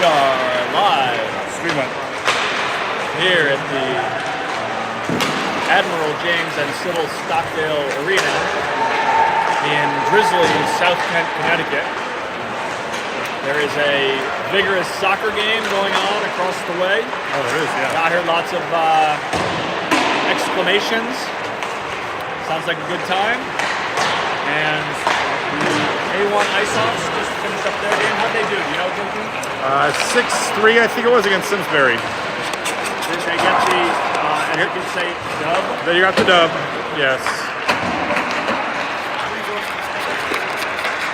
We are live Stream it. here at the Admiral James and Civil Stockdale Arena in drizzly South Kent, Connecticut. There is a vigorous soccer game going on across the way. Oh, there is, yeah. I heard lots of exclamations. Sounds like a good time. And the A1 Icehawks just finished up their game. How'd they do? You know, Junkie? 6-3, I think it was, against Simsbury. Did they get the, as you can say, dub? Then you got the dub, yes.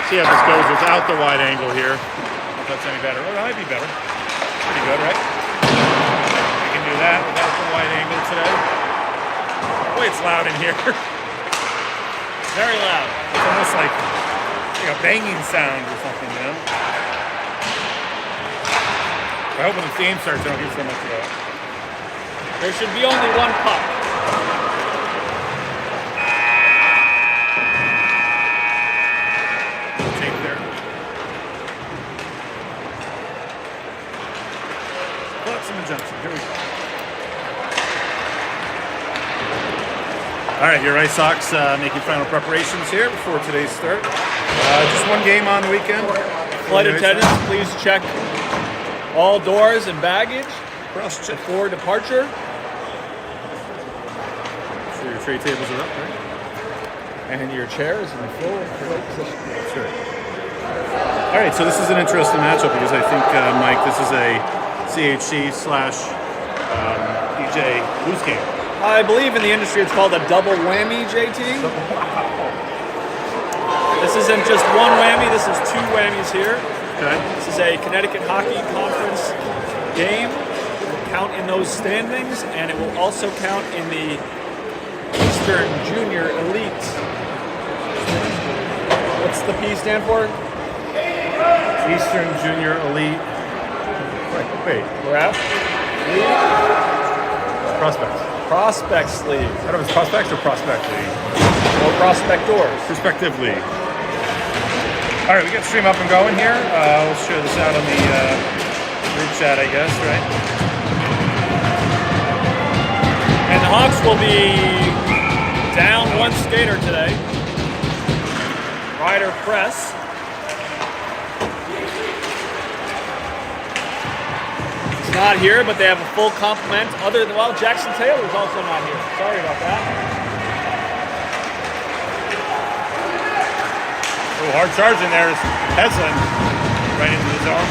See how this goes without the wide angle here. If that's any better. Oh, that might be better. Pretty good, right? We can do that without the wide angle today. Boy, it's loud in here. Very loud. It's almost like a banging sound or something, you know? I hope when the game starts, I don't get so much of that. There should be only one puck. Take there. Flotsam and Jumps. Here we go. All right, your Icehawks making final preparations here before today's start. Just one game on the weekend. Flight attendants, please check all doors and baggage Cross-check. before departure. So your tray tables are up, right? And your chairs in the full position. That's right. All right, so this is an interesting matchup because I think, Mike, this is a CHC / EJ loose game. I believe in the industry it's called a double whammy, JT. Wow. This isn't just one whammy, this is two whammies here. Okay. This is a Connecticut Hockey Conference game. It will count in those standings, and it will also count in the Eastern Junior Elite. What's the P stand for? Eastern Junior Elite. Wait. Ref? Prospects. Prospects League. I don't know if it's Prospects or Prospect League. Or Prospectors. Prospective League. All right, we got stream up and going here. We'll share this out on the group chat, I guess, right? And the Hawks will be down one skater today. Ryder Press. He's not here, but they have a full complement. Other than, well, Jackson Taylor's also not here. Sorry about that. Oh, hard charge in there is Heslin right into the zone.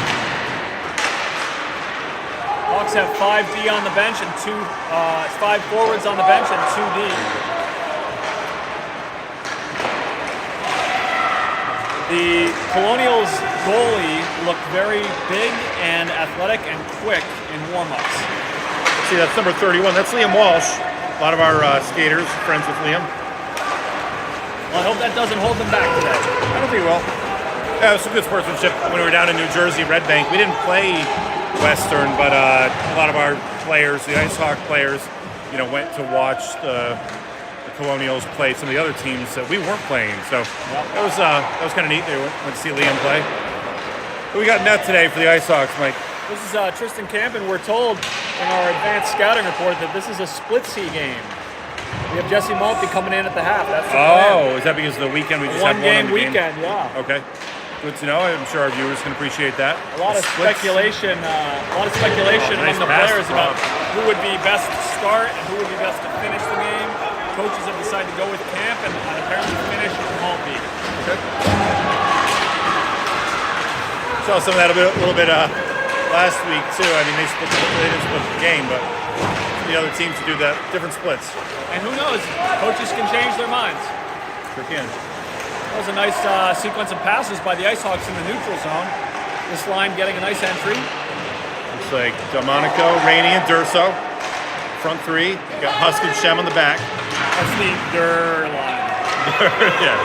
Hawks have 5D on the bench and 5 forwards on the bench and 2D. The Colonials goalie looked very big and athletic and quick in warm-ups. See, that's number 31. That's Liam Walsh. A lot of our skaters, friends with Liam. Well, I hope that doesn't hold them back today. I don't think it will. Yeah, it was some good sportsmanship when we were down in New Jersey, Red Bank. We didn't play Western, but a lot of our players, the Icehawk players, you know, went to watch the Colonials play some of the other teams that we weren't playing. So that was kind of neat. They went to see Liam play. But we got net today for the Icehawks, Mike. This is Tristan Camp, and we're told in our advanced scouting report that this is a split C game. We have Jesse Maltby coming in at the half. That's the plan. Is that because of the weekend we just One had game on the weekend, yeah. Okay. Good to know. I'm sure our viewers can appreciate that. A lot of speculation among nice the pass players from about who would be best to start and who would be best to finish the game. Coaches have decided to go with Camp and apparently finish with Maltby. Okay. Saw some of that a little bit last week too. I mean, they didn't split the game, but the other teams do that different splits. And who knows? Coaches can change their minds. Sure can. That was a nice sequence of passes by the Icehawks in the neutral zone. This line getting a nice entry. Looks like Delmonico, Rainey, and Durso. Front three. You got Husk and Shem on the back. That's the Dur line. Yes.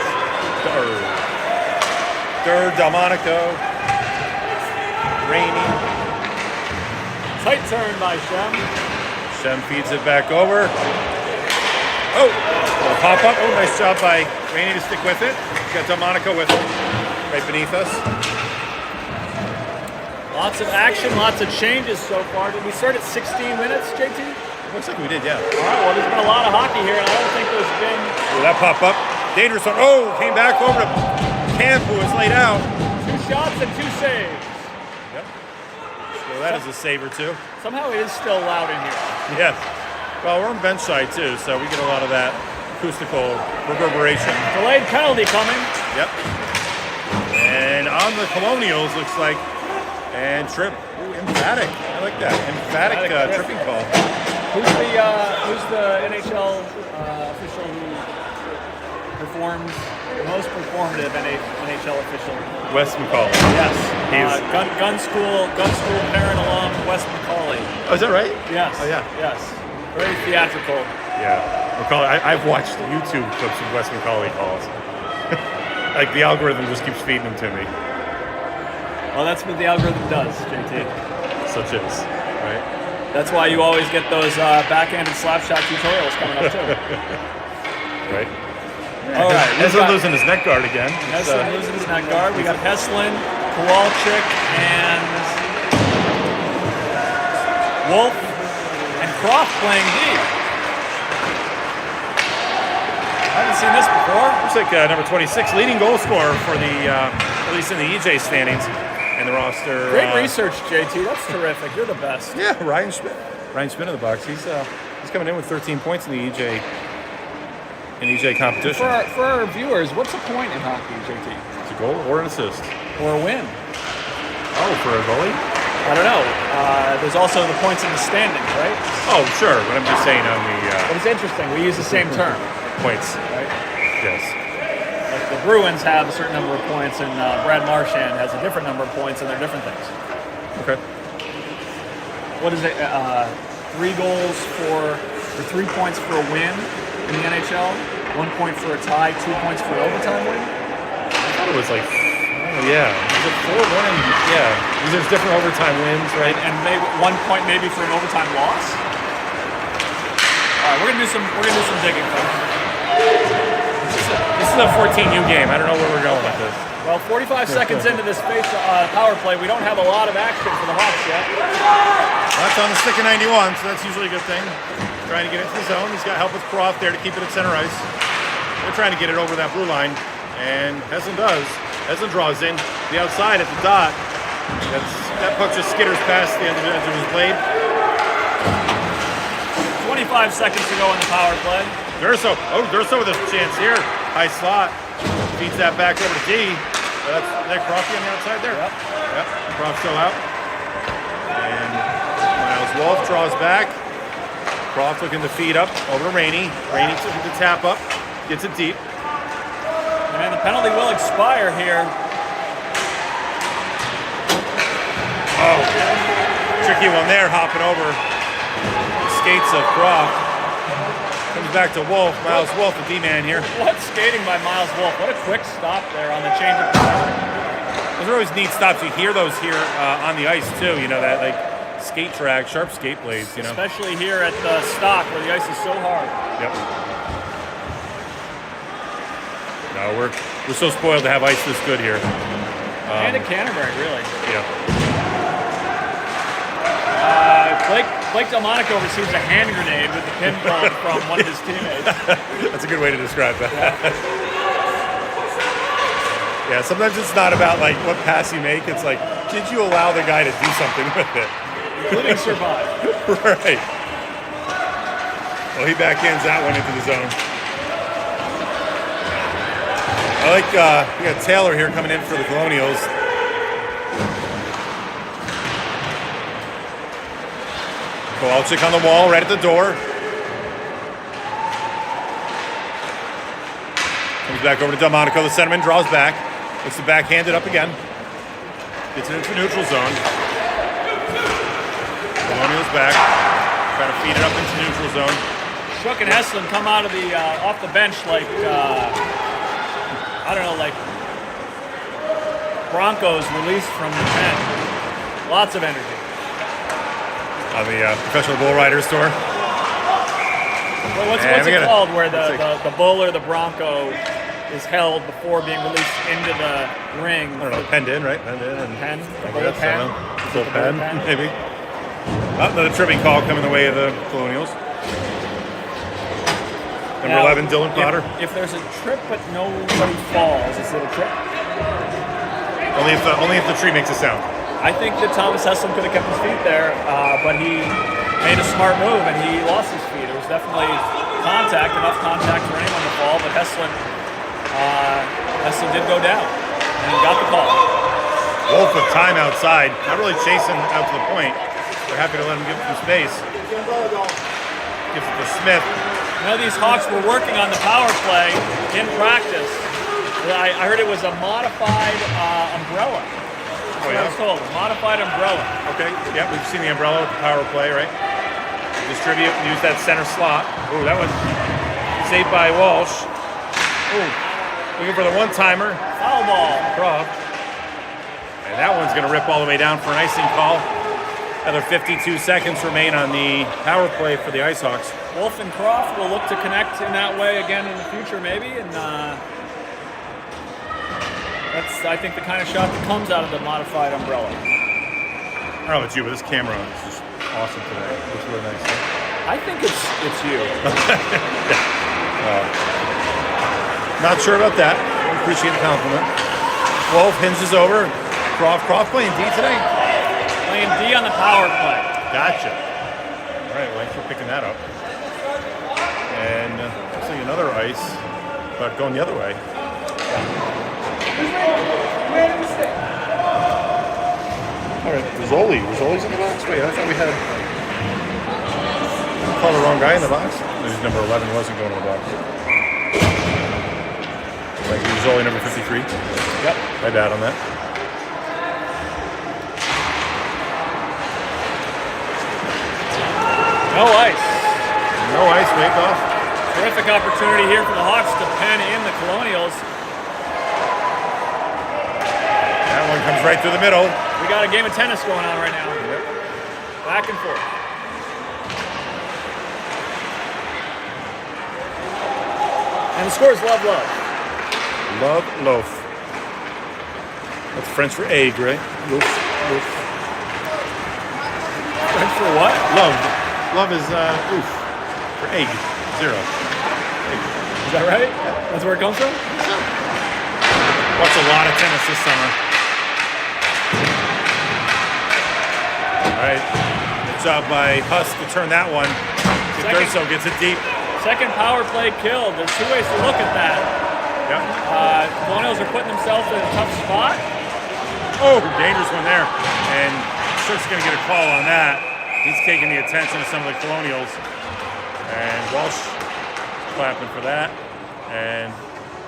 Dur, Delmonico, Rainey. Tight turn by Shem. Shem feeds it back over. Oh, little pop up. Oh, nice job by Rainey to stick with it. Got Delmonico with him right beneath us. Lots of action, lots of changes so far. Did we start at 16 minutes, JT? Looks like we did, yeah. All right, well, there's been a lot of hockey here, and I don't think there's been... Will that pop up? Dangerous one. Oh, came back over to Camp, who was laid out. 2 shots and 2 saves. Yep. So that is a save or two. Somehow it is still loud in here. Yes. Well, we're on bench side, too, so we get a lot of that acoustical reverberation. Delayed penalty coming. Yep. And on the Colonials, looks like, and trip. Ooh, emphatic. I like that. Emphatic tripping call. Who's the NHL official who performs the most performative NHL official? Wes McCauley. Yes. Gun school parent alum Wes McCauley. Oh, is that right? Yes. Oh, yeah. Yes. Very theatrical. Yeah. McCauley. I've watched YouTube clips of Wes McCauley calls. Like the algorithm just keeps feeding them to me. Well, that's what the algorithm does, JT. Such is, right? That's why you always get those backhanded slap shot tutorials coming up too. Right. All right. Heslin losing his neck guard again. Heslin losing his neck guard. We got Heslin, Kowalczyk, and Wolf, and Croft playing D. I haven't seen this before. Looks like number 26, leading goal scorer for the, at least in the EJ standings and the roster. Great research, JT. That's terrific. You're the best. Yeah, Ryan Schmidt. Ryan Schmidt in the box. He's coming in with 13 points in the EJ competition. For our viewers, what's a point in hockey, JT? It's a goal or an assist. Or a win. Oh, for a goalie? I don't know. There's also the points in the standings, right? Oh, sure. But I'm just saying on the... But it's interesting. We use the same term. Points. Right? Yes. Like the Bruins have a certain number of points, and Brad Marchand has a different number of points, and they're different things. Okay. What is it? 3 goals or 3 points for a win in the NHL, 1 point for a tie, 2 points for an overtime win? I thought it was like... Oh, yeah. Is it 4-1? Yeah. There's different overtime wins, right? And maybe 1 point maybe for an overtime loss? All right, we're gonna do some digging, folks. This is a 14U game. I don't know where we're going with this. Well, 45 seconds into this power play, we don't have a lot of action for the Hawks yet. That's on the stick of 91, so that's usually a good thing. Trying to get into the zone. He's got help with Croft there to keep it at center ice. They're trying to get it over that blue line, and Heslin does. Heslin draws in the outside at the dot. That puck just skitters past the edge of his blade. 25 seconds to go in the power play. Durso with a chance here. High slot. Feeds that back over to D. That's Crofty on the outside there. Yep. Croft still out. And Miles Wolf draws back. Croft looking to feed up over to Rainey. Rainey took the tap up. Gets it deep. And the penalty will expire here. Oh, tricky one there, hopping over the skates of Croft. Comes back to Wolf. Miles Wolf, the D-man here. What skating by Miles Wolf. What a quick stop there on the change of power. Those are always neat stops. You hear those here on the ice, too. You know, that like skate track, sharp skate blades, you know. Especially here at the Stock where the ice is so hard. Yep. No, we're so spoiled to have ice this good here. And at Canterbury, really. Yeah. Blake Delmonico receives a hand grenade with the pin pulled from one of his teammates. That's a good way to describe that. Yeah, sometimes it's not about like what pass you make. It's like, did you allow the guy to do something with it? Including survive. Right. Well, he backhands that one into the zone. I like, we got Taylor here coming in for the Colonials. Kowalczyk on the wall, right at the door. Comes back over to Delmonico. The centerman draws back. Looks to backhand it up again. Gets it into neutral zone. Colonials back. Trying to feed it up into neutral zone. Shook and Heslin come out of the off the bench like I don't know, like Broncos released from the pen. Lots of energy. On the Professional Bull Riders tour. Well, what's it called where the bull or the bronco is held before being released into the ring? I don't know, penned in, right? Penned in. And pen? The I bull guess, pen? Full pad, maybe. Another tripping call coming the way of the Colonials. Number 11, Dylan Potter. If there's a trip but nobody falls, is it a trip? Only if the tree makes a sound. I think that Thomas Heslin could have kept his feet there, but he made a smart move and he lost his feet. It was definitely enough contact for anyone to fall, but Heslin did go down and he got the call. Wolf with time outside, not really chasing out to the point. They're happy to let him give him some space. Gives it to Smith. You know, these Hawks were working on the power play in practice. I heard it was a modified umbrella. Oh, yeah? That's what I was told, a modified umbrella. Okay, yeah, we've seen the umbrella with the power play, right? Distribute, use that center slot. Ooh, that was saved by Walsh. Ooh, looking for the one-timer. Foul ball. Croft. And that one's going to rip all the way down for an icing call. Another 52 seconds remain on the power play for the Icehawks. Wolf and Croft will look to connect in that way again in the future, maybe, and that's, I think, the kind of shot that comes out of the modified umbrella. I don't know about you, but this camera is just awesome today. It looks really nice. I think it's you. Not sure about that. Appreciate the compliment. Wolf hinges over. Croft playing D today. Playing D on the power play. Gotcha. All right, well, thanks for picking that up. And looks like another ice, but going the other way. All right, Rizzoli's in the box. Wait, I thought we had. Called the wrong guy in the box. Maybe number 11 wasn't going in the box. Like Rizzoli number 53. Yep. My bad on that. No ice. No ice, waved off. Terrific opportunity here for the Hawks to pen in the Colonials. That one comes right through the middle. We got a game of tennis going on right now. Yep. Back and forth. And the score is love. Love, loaf. That's French for egg, right? Loaf. French for what? Love. Love is oof. For egg. 0. Egg. Is that right? That's where it comes from? Watched a lot of tennis this summer. All right. Good job by Huss to turn that one. Durso gets it deep. Second power play killed. There's two ways to look at that. Yep. Colonials are putting themselves in a tough spot. Oh, dangerous one there. And Shook's going to get a call on that. He's taking the attention of some of the Colonials. And Walsh clapping for that. And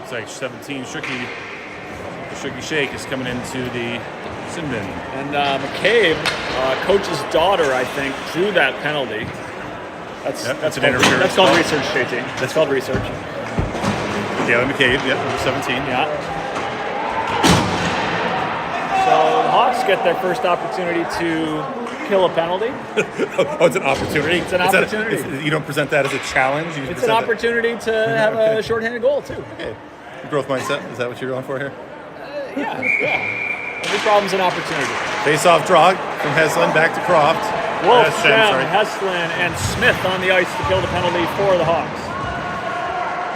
it's like 17. The Shooky Shake is coming into the sin bin. And McCabe, coach's daughter, I think, drew that penalty. That's an interference. That's called research, JT. That's called research. Taylor McCabe, number 17. Yeah. So the Hawks get their first opportunity to kill a penalty. Oh, it's an opportunity. It's an opportunity. You don't present that as a challenge. It's an opportunity to have a shorthanded goal too. Okay. Growth mindset. Is that what you're going for here? Yeah. Every problem's an opportunity. Face-off draw from Heslin back to Croft. Wolf, Heslin, and Smith on the ice to kill the penalty for the Hawks.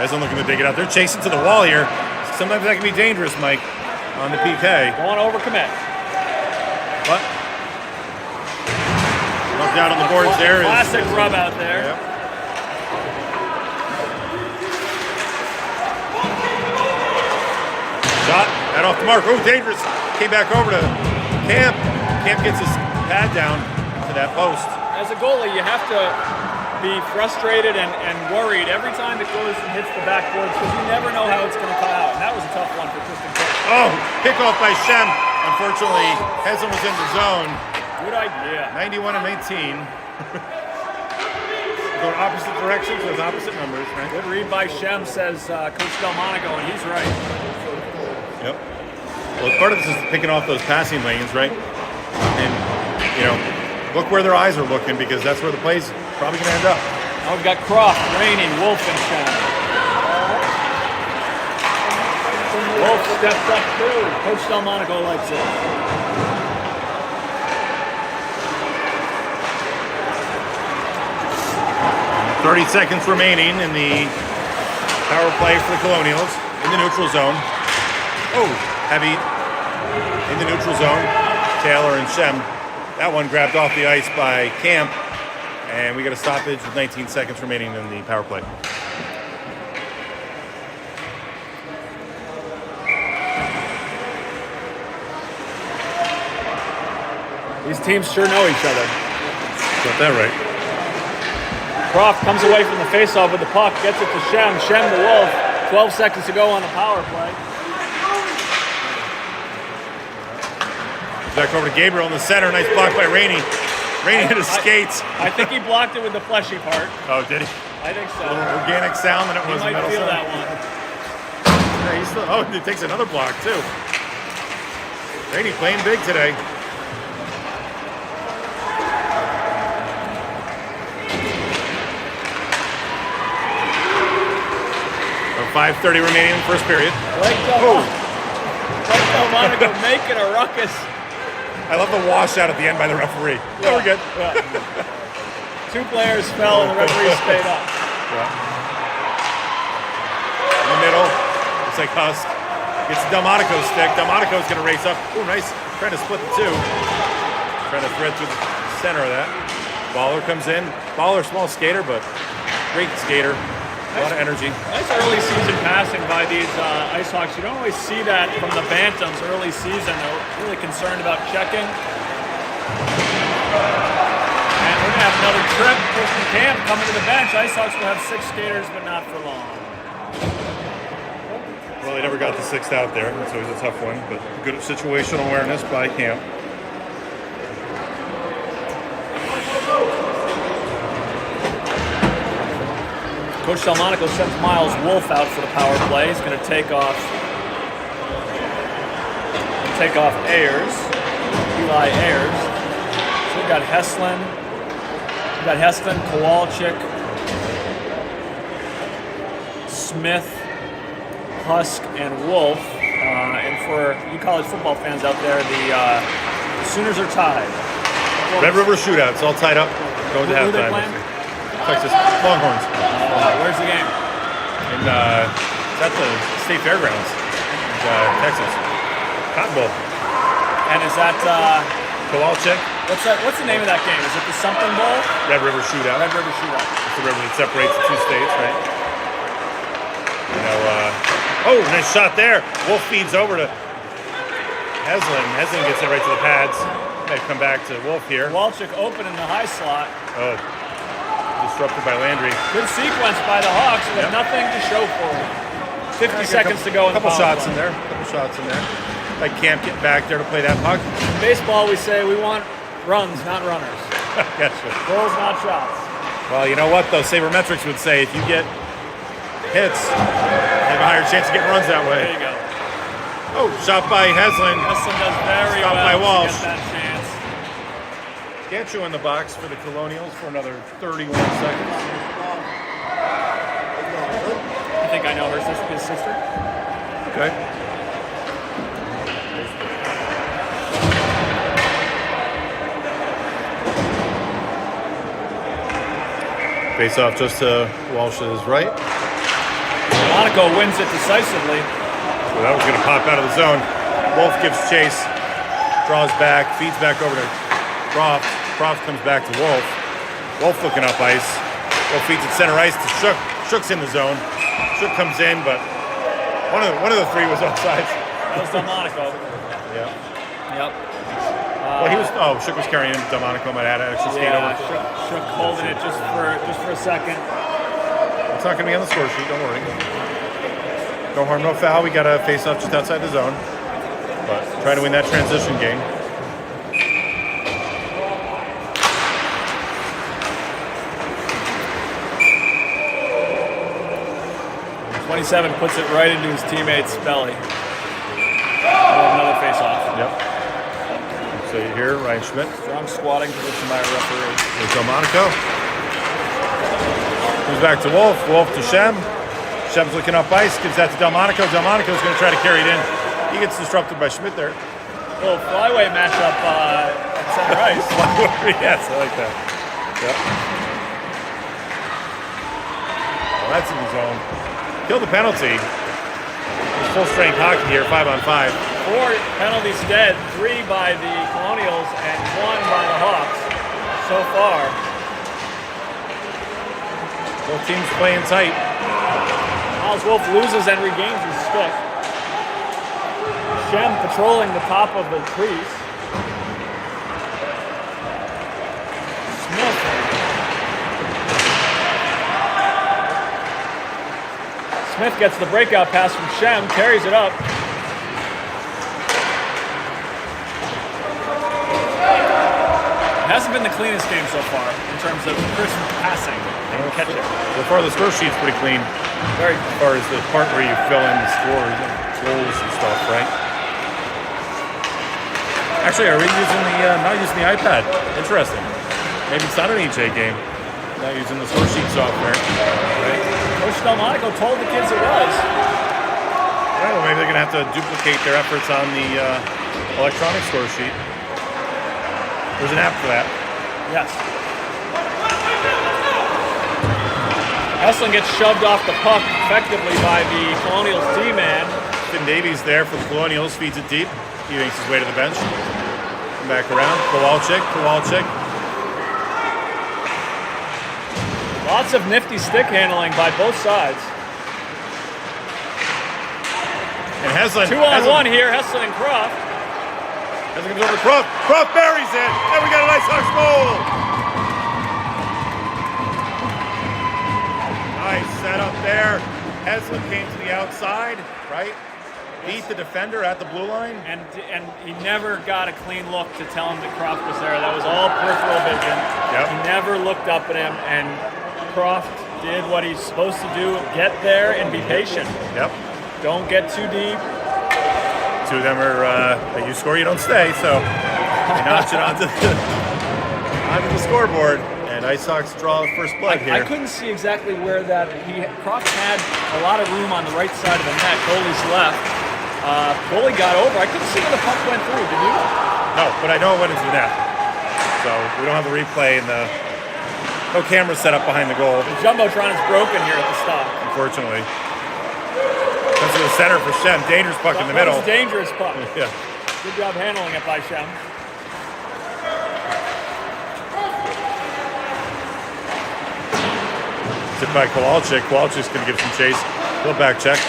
Heslin looking to dig it out. They're chasing to the wall here. Sometimes that can be dangerous, Mike, on the PK. Don't want to overcommit. But look down on the boards there. Classic rub out there. Yep. Shot, and off the mark. Oh, dangerous. Came back over to Camp. Camp gets his pad down to that post. As a goalie, you have to be frustrated and worried every time the closing hits the backboards because you never know how it's going to come out. And that was a tough one for Tristan Cook. Oh, pickoff by Shem. Unfortunately, Heslin was in the zone. Good idea. 91 and 19. Going opposite directions with opposite numbers, right? Good read by Shem, says Coach Delmonico, and he's right. Yep. Well, part of this is picking off those passing lanes, right? And, look where their eyes are looking because that's where the play's probably going to end up. Now we've got Croft, Rainey, Wolf, and Shem. Wolf steps up too. Coach Delmonico likes it. 30 seconds remaining in the power play for the Colonials in the neutral zone. Oh, heavy in the neutral zone. Taylor and Shem. That one grabbed off the ice by Camp, and we got a stoppage with 19 seconds remaining in the power play. These teams sure know each other. Got that right. Croft comes away from the faceoff with the puck, gets it to Shem. Shem to Wolf. 12 seconds to go on the power play. Back over to Gabriel in the center. Nice block by Rainey. Rainey hit his skates. I think he blocked it with the fleshy part. Oh, did he? I think so. A little organic sound than it He was might metal feel sound. that one. Yeah, he's still, oh, he takes another block too. Rainey playing big today. Oh, 5:30 remaining in the first period. Blake Delmonico making a ruckus. I love the washout at the end by the referee. Yeah, we're good. Yeah. Two players fell and the referee stayed up. Yeah. In the middle, it's like Husk. Gets Delmonico's stick. Delmonico's going to race up. Ooh, nice. Trying to split the two. Trying to thread through the center of that. Baller comes in. Baller, small skater, but great skater. A lot of energy. Nice early season passing by these Icehawks. You don't always see that from the Bantams early season. They're really concerned about checking. And we're going to have another trip. Christian Camp coming to the bench. Icehawks will have 6 skaters, but not for long. Well, he never got the sixth out there. It's always a tough one, but good situational awareness by Camp. Coach Delmonico sends Miles Wolf out for the power play. He's going to take off Ayers, Eli Ayers. So we've got Heslin, Kowalczyk, Smith, Husk, and Wolf. And for you college football fans out there, the Sooners are tied. Red River Shootout. It's all tied up. Going to Who they halftime. playing? Texas Longhorns. Where's the game? It's at the State Fairgrounds in Texas. Cotton Bowl. And is that Kowalczyk. what's the name of that game? Is it the something bowl? Red River Shootout. Red River Shootout. It's the river that separates the two states, right? You know, oh, nice shot there. Wolf feeds over to Heslin. Heslin gets it right to the pads. They come back to Wolf here. Kowalczyk open in the high slot. Oh, disrupted by Landry. Good sequence by the Hawks with nothing to show for it. 50 seconds to go in the Couple power shots play. in there. Couple shots in there. Like Camp getting back there to play that puck. In baseball, we say we want runs, not runners. Gotcha. Goals, not shots. Well, you know what though? Sabermetrics would say if you get hits, you have a higher chance of getting runs that way. There you go. Oh, shot by Heslin. Heslin does very Stopped well by to Walsh. get that chance. Gancho in the box for the Colonials for another 31 seconds. I think I know his sister. Okay. Face off just to Walsh's right. Monaco wins it decisively. So that was going to pop out of the zone. Wolf gives chase, draws back, feeds back over to Croft. Croft comes back to Wolf. Wolf looking up ice. Wolf feeds it center ice to Shook. Shook's in the zone. Shook comes in, but one of the three was offside. That was Delmonico. Yeah. Yep. Well, Shook was carrying him. Delmonico might have had an extra skate over. Shook holding it just for a second. It's not going to be on the score sheet. Don't worry. No harm, no foul. We got a face off just outside the zone, but trying to win that transition game. 27 puts it right into his teammate's belly. Another face-off. Yep. So you hear Ryan Schmidt. Strong squatting position by a referee. There's Delmonico. Comes back to Wolf. Wolf to Shem. Shem's looking up ice. Gives that to Delmonico. Delmonico's going to try to carry it in. He gets disrupted by Schmidt there. Little flyweight matchup at center ice. Yes, I like that. Yep. That's in the zone. Killed the penalty. It's full strength hockey here, 5-on-5. 4 penalties dead, 3 by the Colonials and 1 by the Hawks so far. Both teams playing tight. Miles Wolf loses and regains his stick. Shem patrolling the top of the crease. Smith gets the breakout pass from Shem, carries it up. It hasn't been the cleanest game so far in terms of crisp passing and catching. So far, the score sheet's pretty clean. Very as far as the part where you fill in the scores and goals and stuff, right? Actually, are we using the not using the iPad? Interesting. Maybe it's not an HA game. Not using the score sheet software, right? Coach Delmonico told the kids it was. Well, maybe they're gonna have to duplicate their efforts on the electronic score sheet. There's an app for that. Yes. Esslin gets shoved off the puck effectively by the Colonials D-man. Finn Davies there for the Colonials, feeds it deep. He makes his way to the bench. Come back around. Kowalczyk. Lots of nifty stick handling by both sides. And Heslin. 2-on-1 here, Heslin and Croft. Heslin comes over to Croft. Croft buries it. And we got an Icehawks goal. Nice setup there. Heslin came to the outside, right? Beat the defender at the blue line. And he never got a clean look to tell him that Croft was there. That was all peripheral vision. Yep. He never looked up at him, and Croft did what he's supposed to do, get there and be patient. Yep. Don't get too deep. 2 of them are, that you score, you don't stay, so they notch it onto the scoreboard. And Icehawks draw the first blood here. I couldn't see exactly where that, Croft had a lot of room on the right side of the net, goalie's left. Goalie got over. I couldn't see where the puck went through, did you? No, but I know it went into the net. So we don't have the replay and no camera set up behind the goal. The Jumbotron is broken here at the stop. Unfortunately. Comes to the center for Shem. Dangerous puck in the middle. That was a dangerous puck. Yeah. Good job handling it by Shem. Hit by Kowalczyk. Kowalczyk's going to give some chase. Little back check.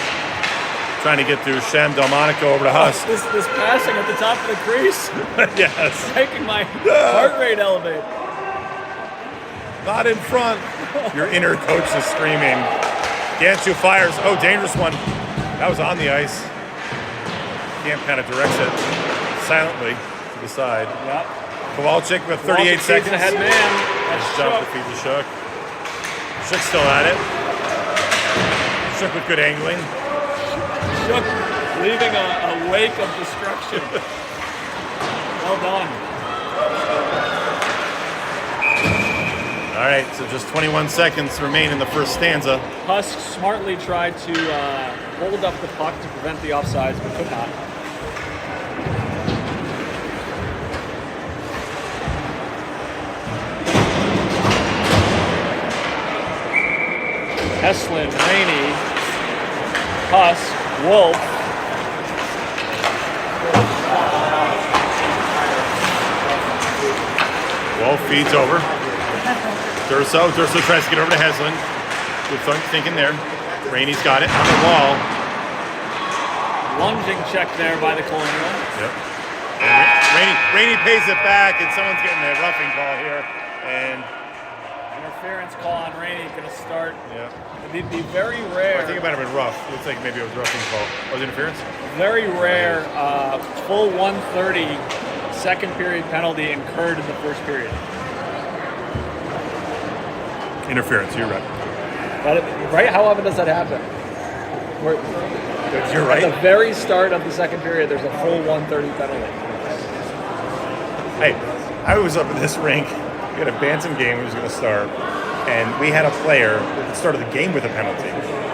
Trying to get through Shem. Delmonico over to Huss. This passing at the top of the crease. Yes. Making my heart rate elevate. Not in front. Your inner coach is screaming. Ganchu fires. Oh, dangerous one. That was on the ice. Camp kind of directs it silently to the side. Yep. Kowalczyk with 38 seconds. The head man. Nice jump to feed the Shook. Shook's still at it. Shook with good angling. Shook leaving a wake of destruction. Well done. All right, so just 21 seconds remain in the first stanza. Husk smartly tried to hold up the puck to prevent the offsides, but could not. Heslin, Rainey, Husk, Wolf. Wolf feeds over. Durso tries to get over to Heslin. Good thinking there. Rainey's got it on the wall. Lunging check there by the Colonial. Yep. Rainey pays it back, and someone's getting a roughing call here. And interference call on Rainey going to start. Yeah. It'd be very rare. I think it might have been rough. Looks like maybe it was roughing call. Was it interference? Very rare. Full 130 second period penalty incurred in the first period. Interference, you're right. Right? How often does that happen? You're right. At the very start of the second period, there's a full 130 penalty. Hey, I was up at this rink. We had a Bantam game that was going to start, and we had a player that started the game with a penalty.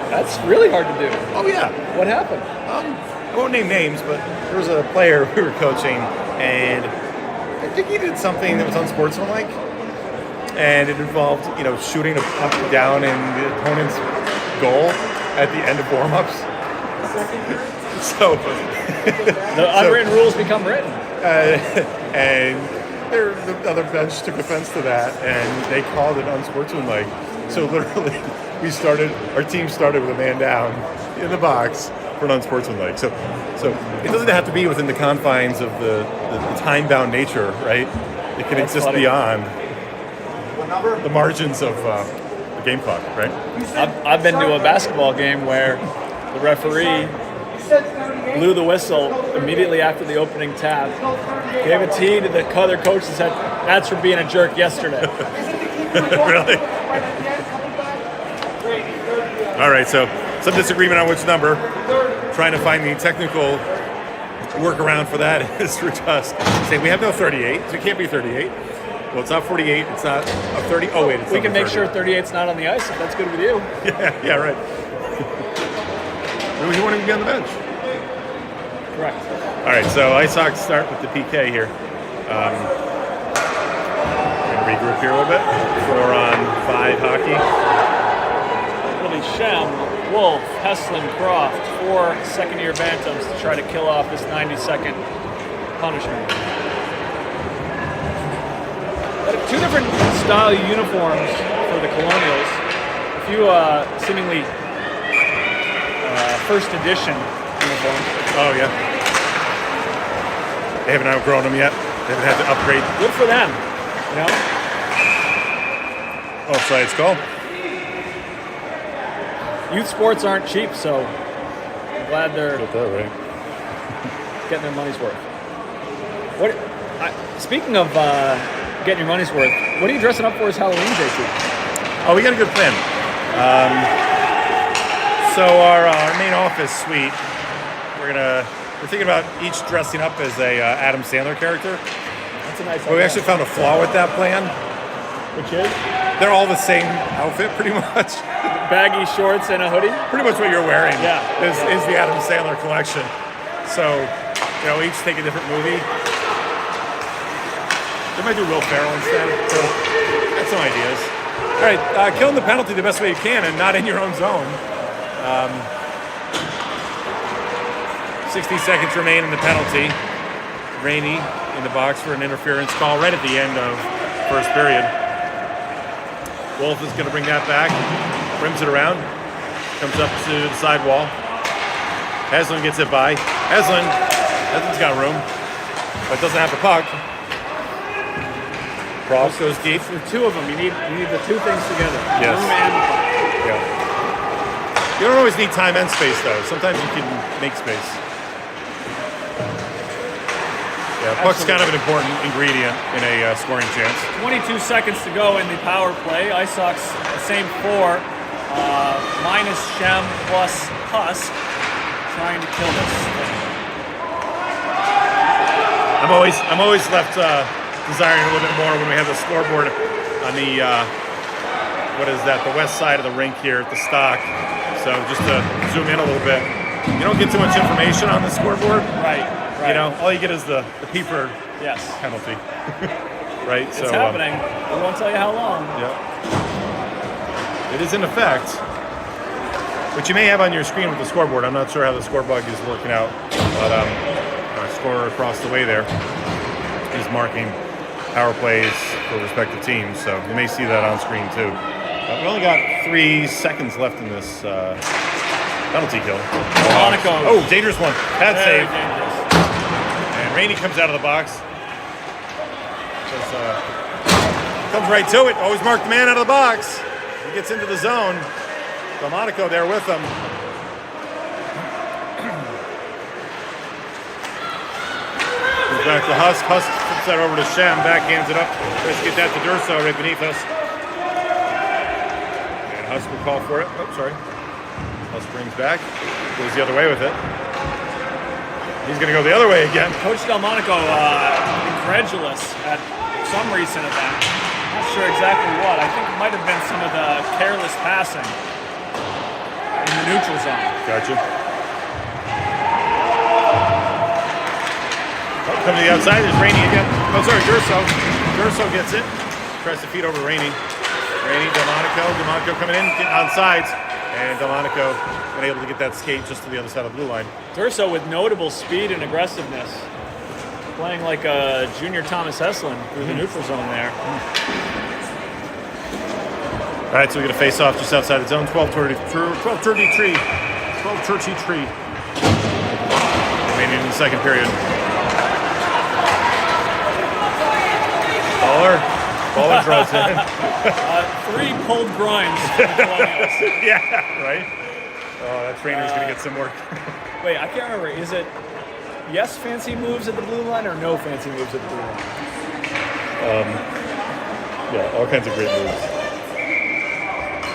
That's really hard to do. Oh, yeah. What happened? I won't name names, but there was a player we were coaching, and I think he did something that was unsportsmanlike. and it involved shooting a puck down in the opponent's goal at the end of warm-ups. So the unwritten rules become written. And the other bench took offense to that, and they called it unsportsmanlike. So literally, our team started with a man down in the box for an unsportsmanlike. So it doesn't have to be within the confines of the time-bound nature, right? It can exist beyond the margins of the game clock, right? I've been to a basketball game where the referee blew the whistle immediately after the opening tap, gave a tee to the other coach and said, "That's for being a jerk yesterday." Really? All right, so some disagreement on which number. Trying to find the technical workaround for that is for just saying we have no 38, so it can't be 38. Well, it's not 48, it's not a 30. Oh, wait, it's we can make 30. sure 38's not on the ice if that's good with you. Yeah, right. Maybe you want to be on the bench. Correct. All right, so Icehawks start with the PK here. We're going to regroup here a little bit. 4-on-5 hockey. It'll be Shem, Wolf, Heslin, Croft, 4 second-year bantams to try to kill off this 90-second punishment. Two different style uniforms for the Colonials. A few seemingly first edition uniforms. Oh, yeah. They haven't outgrown them yet. They haven't had to upgrade. Good for them, Offsides call. Youth sports aren't cheap, so I'm glad they're getting their money's worth. Speaking of getting your money's worth, what are you dressing up for as Halloween, JT? Oh, we got a good plan. So our main office suite, we're thinking about each dressing up as a Adam Sandler character. That's a nice But we actually found a flaw with that plan. Which is? They're all the same outfit, pretty much. Baggy shorts and a hoodie? Pretty much what you're wearing is the Adam Sandler collection. So, each take a different movie. They might do Will Ferrell instead. So, that's some ideas. All right, killing the penalty the best way you can and not in your own zone. 60 seconds remain in the penalty. Rainey in the box for an interference call right at the end of first period. Wolf is going to bring that back, rims it around, comes up to the sidewall. Heslin gets it by. Heslin's got room, but doesn't have the puck. Cross goes deep. For two of them, you need the two things together. Yes. Room and the puck. Yeah. You don't always need time and space, though. Sometimes you can make space. Yeah, puck's kind of an important ingredient in a scoring chance. 22 seconds to go in the power play. Icehawks, the same 4, minus Shem plus Husk, trying to kill this thing. I'm always left desiring a little bit more when we have the scoreboard on the the west side of the rink here at the Stock. So just to zoom in a little bit, you don't get too much information on the scoreboard. Right. All you get is the peeper penalty. Right? It's happening. We won't tell you how long. Yeah. It is in effect. Which you may have on your screen with the scoreboard. I'm not sure how the scorebug is working out. But our scorer across the way there is marking power plays for respective teams. So you may see that on screen too. We only got 3 seconds left in this penalty kill. Monaco. Oh, dangerous one. Bad Very save. dangerous. And Rainey comes out of the box. Comes right to it. Always mark the man out of the box. He gets into the zone. Monaco there with him. Goes back to Husk. Husk flips that over to Shem. Backhands it up. Let's get that to Durso right beneath us. And Husk will call for it. Oh, sorry. Husk brings back. Goes the other way with it. He's going to go the other way again. Coach Delmonico, incredulous at some recent event. Not sure exactly what. I think it might have been some of the careless passing in the neutral zone. Gotcha. Coming to the outside, there's Rainey again. Oh, sorry, Durso. Durso gets it. Press the feet over Rainey. Rainey, Delmonico. Delmonico coming in, getting on sides. And Delmonico been able to get that skate just to the other side of the blue line. Durso with notable speed and aggressiveness. Playing like a junior Thomas Heslin through the neutral zone there. All right, so we get a face off just outside the zone. 12:33. Remaining in the second period. Baller draws in. 3 pulled groins for the Colonials. Yeah, right? Oh, that trainer's going to get some work. Wait, I can't remember. Is it yes fancy moves at the blue line or no fancy moves at the blue line? Yeah, all kinds of great moves.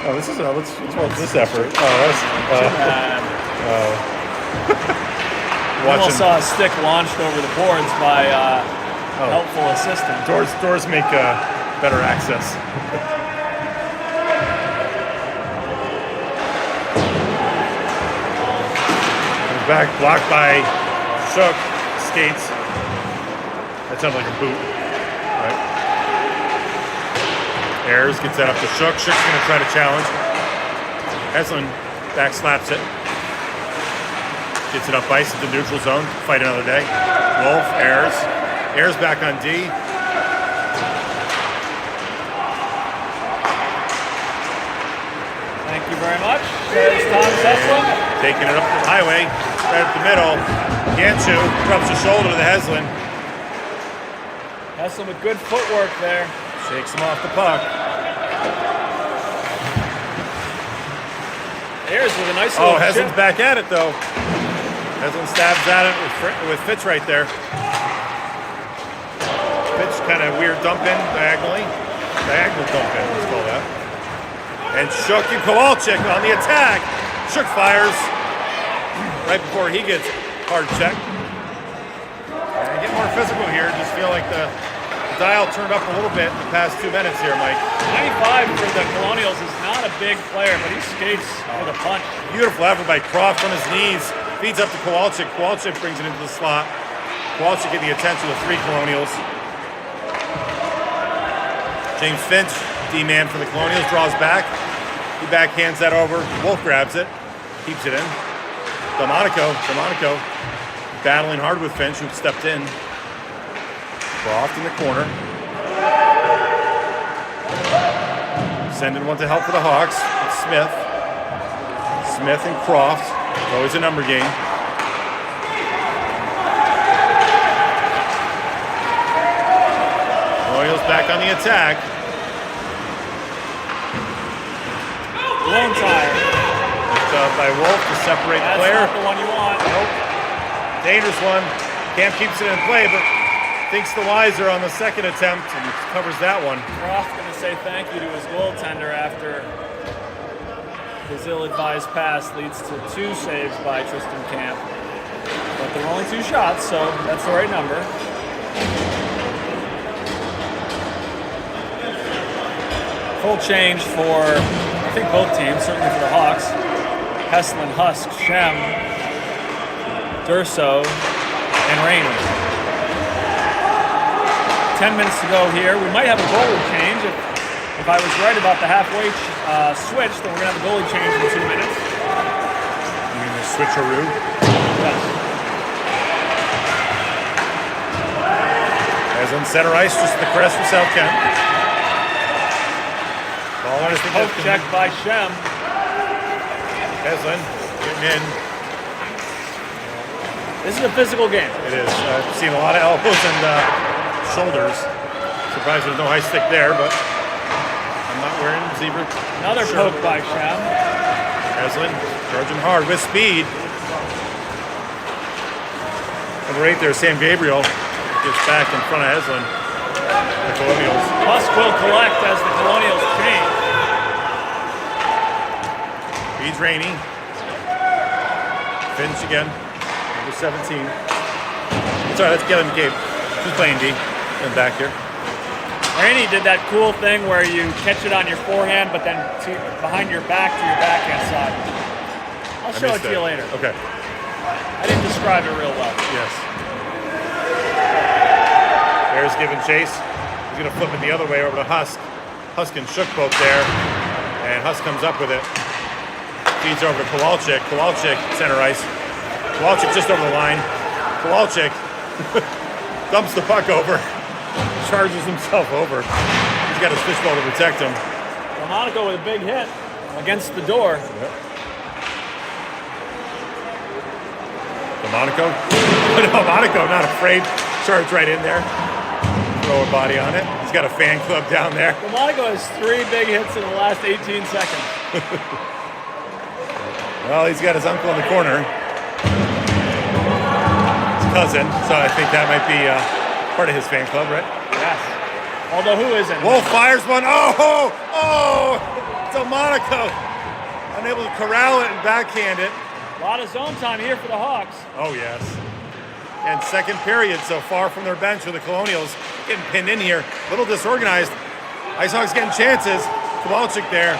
Oh, this is let's watch this effort. Oh, that's I almost saw a stick launched over the boards by helpful assistant. Doors make better access. Comes back, blocked by Shook, skates. That sounds like a boot, right? Ayers gets that up to Shook. Shook's going to try to challenge. Heslin back slaps it. Gets it up ice at the neutral zone. Fight another day. Wolf, Ayers. Ayers back on D. Thank you very much. There's Thomas Heslin. Taking it up the highway, right up the middle. Ganchu drops the shoulder to the Heslin. Heslin with good footwork there. Shakes him off the puck. Ayers with a nice little chip. Heslin's back at it though. Heslin stabs at it with Fitch right there. Fitch kind of weird dump in diagonally. Diagonal dump in, let's call that. And Shook and Kowalczyk on the attack. Shook fires right before he gets hard checked. And get more physical here. Just feel like the dial turned up a little bit in the past 2 minutes here, Mike. 95 for the Colonials is not a big player, but he skates with a punch. Beautiful effort by Croft on his knees. Feeds up to Kowalczyk. Kowalczyk brings it into the slot. Kowalczyk getting the attention of 3 Colonials. James Finch, D-man for the Colonials, draws back. He backhands that over. Wolf grabs it. Keeps it in. Delmonico battling hard with Finch, who stepped in. Croft in the corner. Sending one to help for the Hawks. It's Smith. Smith and Croft. It's always a number game. Royals back on the attack. Blown tire. Good job by Wolf to separate the player. That's not the one you want. Nope. Dangerous one. Camp keeps it in play, but thinks the wiser on the second attempt and covers that one. Croft going to say thank you to his goaltender after his ill-advised pass leads to 2 saves by Tristan Camp. But there were only 2 shots, so that's the right number. Full change for, I think, both teams, certainly for the Hawks. Heslin, Husk, Shem, Durso, and Rainey. 10 minutes to go here. We might have a goalie change. If I was right about the halfway switch, then we're going to have a goalie change in 2 minutes. You mean the switcheroo? Yes. As on center ice, just the crest for South Kent. Ball on his Poke check by Shem. Heslin getting in. This is a physical game. It is. I've seen a lot of elbows and shoulders. Surprised there's no high stick there, but I'm not wearing zebra. Another poke by Shem. Heslin charging hard with speed. Number 8 there, Sam Gabriel gets back in front of Heslin. The Colonials. Husk will collect as the Colonials change. Feeds Rainey. Finch again. Number 17. Sorry, that's Kevin McCabe. Who's playing D? And back here. Rainey did that cool thing where you catch it on your forehand, but then behind your back to your backhand side. I'll show it to you later. Okay. I didn't describe it real well. Yes. Ayers giving chase. He's going to flip it the other way over to Husk. Husk and Shook both there. And Husk comes up with it. Feeds over to Kowalczyk. Kowalczyk, center ice. Kowalczyk just over the line. Kowalczyk dumps the puck over. Charges himself over. He's got his fishbowl to protect him. Monaco with a big hit against the door. Yep. Monaco? No, Monaco not afraid. Charge right in there. Throw a body on it. He's got a fan club down there. Monaco has 3 big hits in the last 18 seconds. Well, he's got his uncle in the corner. His cousin. So I think that might be part of his fan club, right? Yes. Although who isn't? Wolf fires one. Oh! So Monaco unable to corral it and backhand it. A lot of zone time here for the Hawks. Oh, yes. And second period, so far from their bench with the Colonials getting pinned in here. A little disorganized. Icehawks getting chances. Kowalczyk there.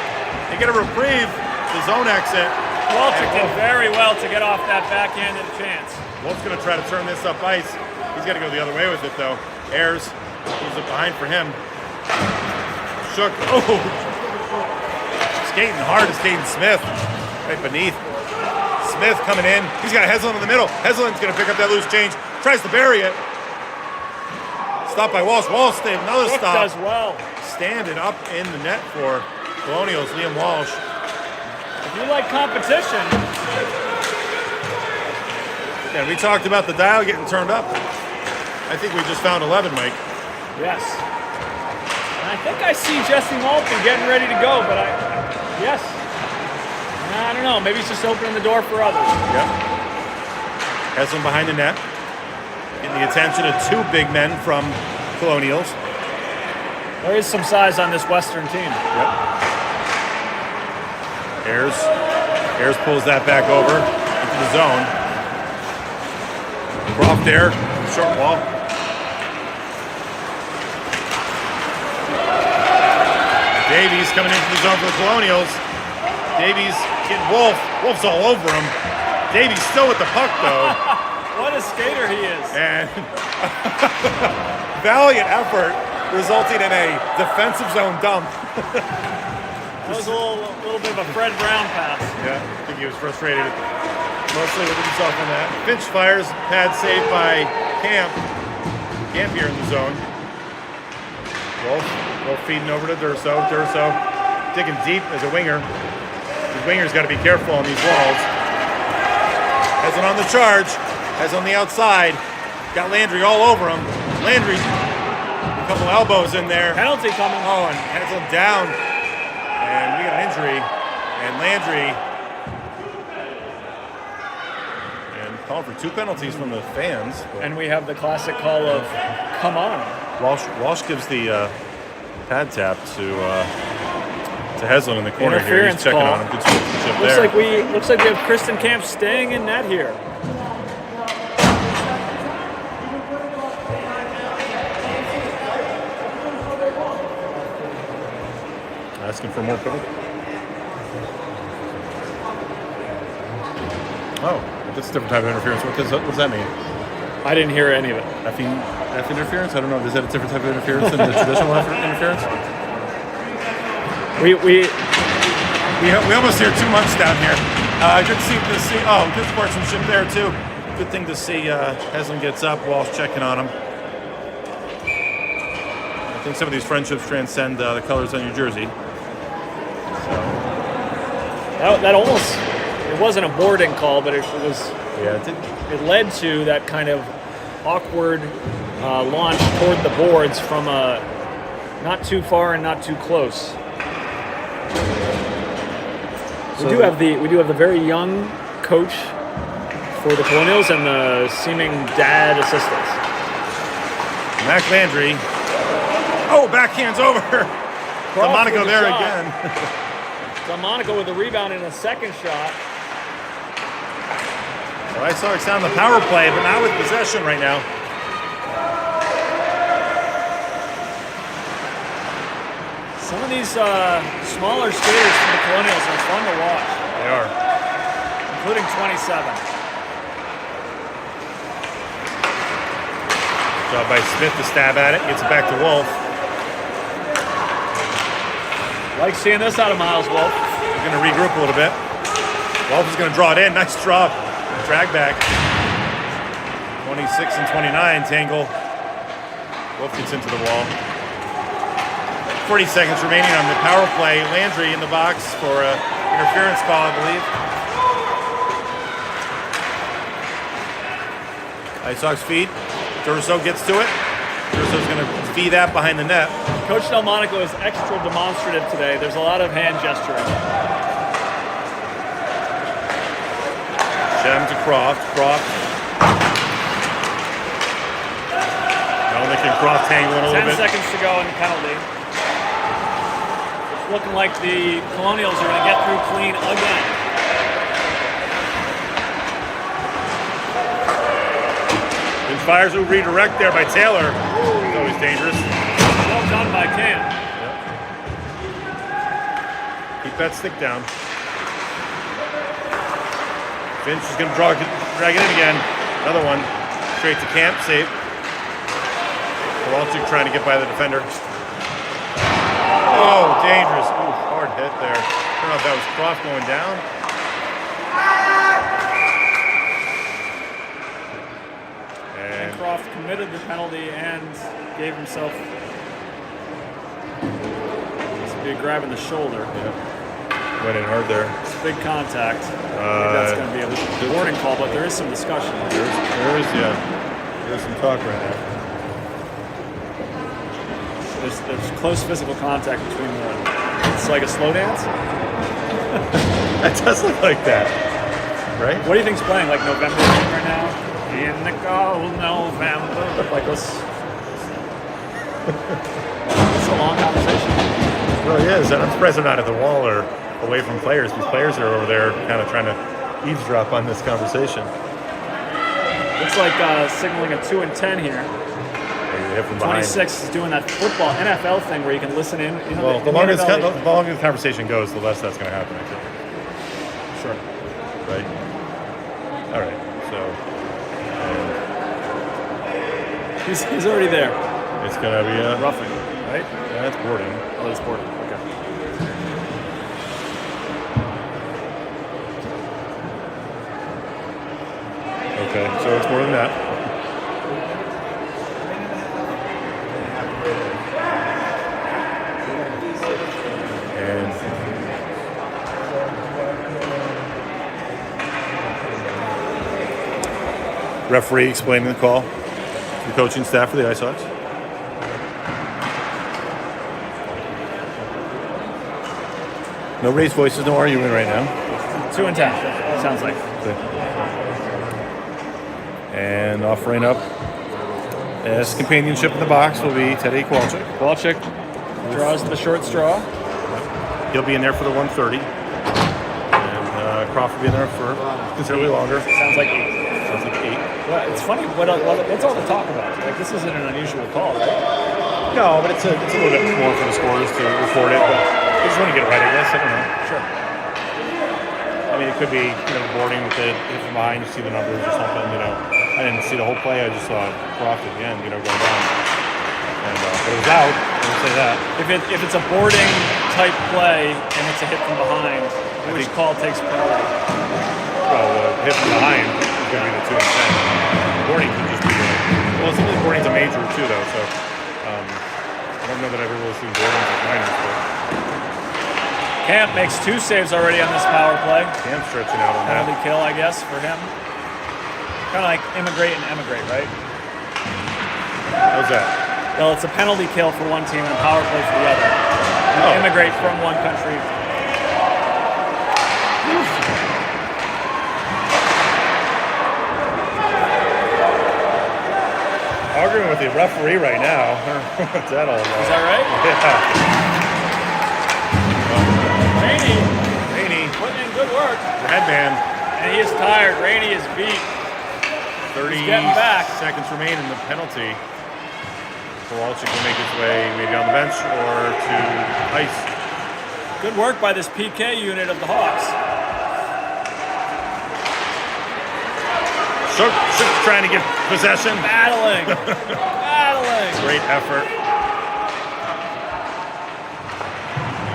They get a reprieve. The zone exit. Kowalczyk did very well to get off that backhanded chance. Wolf's going to try to turn this up ice. He's got to go the other way with it, though. Ayers moves it behind for him. Shook. Oh! Skating hard is Caden Smith. Right beneath. Smith coming in. He's got Heslin in the middle. Heslin's going to pick up that loose change. Tries to bury it. Stopped by Walsh. Walsh stayed another Cook stop. does well. Standing up in the net for Colonials, Liam Walsh. If you like competition. And we talked about the dial getting turned up. I think we just found 11, Mike. Yes. And I think I see Jesse Malton getting ready to go, but yes. I don't know. Maybe he's just opening the door for others. Yep. Heslin behind the net. Getting the attention of 2 big men from Colonials. There is some size on this Western team. Yep. Ayers pulls that back over into the zone. Croft there, short wall. Davies coming into the zone for the Colonials. Davies getting Wolf. Wolf's all over him. Davies still with the puck, though. What a skater he is. And valiant effort resulting in a defensive zone dump. That was a little bit of a Fred Brown pass. Yeah, I think he was frustrated mostly with himself on that. Finch fires, pad saved by Camp. Camp here in the zone. Wolf feeding over to Durso. Durso digging deep as a winger. His winger's got to be careful on these walls. Has it on the charge. Has on the outside. Got Landry all over him. Landry, a couple elbows in there. Penalty coming. Oh, and Haslin down. And we got an injury. And Landry. And calling for 2 penalties from the fans. And we have the classic call of come on. Walsh gives the pad tap to Heslin in the corner here. He's checking call. on him. Good sportsmanship Looks there. like we have Kristen Camp staying in net here. Asking for more penalty. Oh, that's a different type of interference. What does that mean? I didn't hear any of it. F interference? I don't know. Is that a different type of interference than the traditional interference? We almost hear too much down here. Good to see. Good sportsmanship there too. Good thing to see. Heslin gets up. Walsh checking on him. I think some of these friendships transcend the colors on your jersey. That almost, it wasn't a boarding call, but it was. Yeah, it did. It led to that kind of awkward launch toward the boards from not too far and not too close. We do have the very young coach for the Colonials and the seeming dad assistants. Mac Landry. Oh, backhands over. Monaco there again. Monaco with the rebound in a second shot. Well, Icehawks on the power play, but not with possession right now. Some of these smaller skaters for the Colonials are fun to watch. They are. Including 27. Job by Smith to stab at it. Gets it back to Wolf. Like seeing this out of Miles Wolf. He's going to regroup a little bit. Wolf is going to draw it in. Nice drop. Drag back. 26 and 29 tangle. Wolf gets into the wall. 40 seconds remaining on the power play. Landry in the box for an interference call, I believe. Icehawks feed. Durso gets to it. Durso's going to feed that behind the net. Coach Delmonico is extra demonstrative today. There's a lot of hand gesturing. Shem to Croft. Melnick and Croft tangling a little 10 bit. seconds to go in the penalty. It's looking like the Colonials are going to get through clean again. And fires a redirect there by Taylor. It's always dangerous. Well done by Cam. Yep. Keep that stick down. Finch is going to drag it in again. Another one. Straight to Camp. Save. Kowalczyk trying to get by the defender. Oh, dangerous. Ooh, hard hit there. I don't know if that was Croft going down. And Croft committed the penalty and gave himself a grab in the shoulder. Yeah. Went in hard there. It's big contact. That's going to be a warning call, but there is some discussion. There's some talk right now. There's close physical contact between them. It's like a slow dance. That does look like that, right? What do you think's playing? Like November right now? In the cold November. Like this. It's a long conversation. It really is, and I'm surprised they're not at the wall or away from players. These players are over there kind of trying to eavesdrop on this conversation. Looks like signaling a 2 and 10 here. Hit from behind. 26 is doing that football NFL thing where you can listen in. You know, Well, the longer the conversation goes, the less that's going to happen, I think. Sure. Right? All right. So He's already there. it's going to be a Roughing, right? Yeah, it's boarding. Oh, it's boarding. Okay. Okay, so it's more than that. And referee explaining the call to the coaching staff for the Icehawks. No raised voices, no arguing right now. 2 and 10. Sounds like. And offering up as companionship in the box will be Teddy Kowalczyk. Kowalczyk draws the short straw. He'll be in there for the 130. And Croft will be in there for considerably longer. Sounds like 8. Sounds like 8. Well, it's funny. What's all the talk about? Like, this isn't an unusual call, right? No, but it's a little bit more for the scorers to report it. But they just want to get it right, I guess. I don't know. Sure. I mean, it could be boarding with it from behind. You see the numbers or something. I didn't see the whole play. I just saw Croft at the end, going down. And but it was out. I would say that. If it's a boarding type play and it's a hit from behind, which call takes priority? Well, the hit from behind is going to be the 2 and 10. Boarding could just be well, some of the boarding's a major too, though. So I don't know that I've ever really seen boardings as minors. But Camp makes 2 saves already on this power play. Camp stretching out on that. Penalty kill, I guess, for him. Kind of like immigrate and emigrate, right? How's that? Well, it's a penalty kill for one team and a power play for the other. You immigrate from one country. Arguing with the referee right now. What's that all about? Is that right? Yeah. Rainey putting in good work. Headman. And he is tired. Rainey is beat. 30 getting back. seconds remain in the penalty. Kowalczyk will make his way maybe on the bench or to ice. Good work by this PK unit of the Hawks. Shook trying to get possession. Battling. Great effort.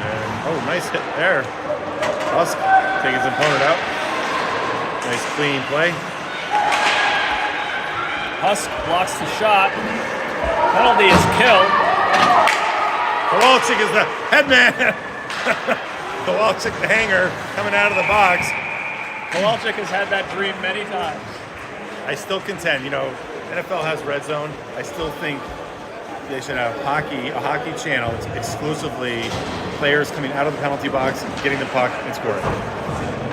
And Nice hit there. Husk taking his opponent out. Nice clean play. Husk blocks the shot. Penalty is killed. Kowalczyk is the headman. Kowalczyk, the hanger, coming out of the box. Kowalczyk has had that dream many times. I still contend, NFL has red zone. I still think they should have a hockey channel. It's exclusively players coming out of the penalty box, getting the puck, and scoring.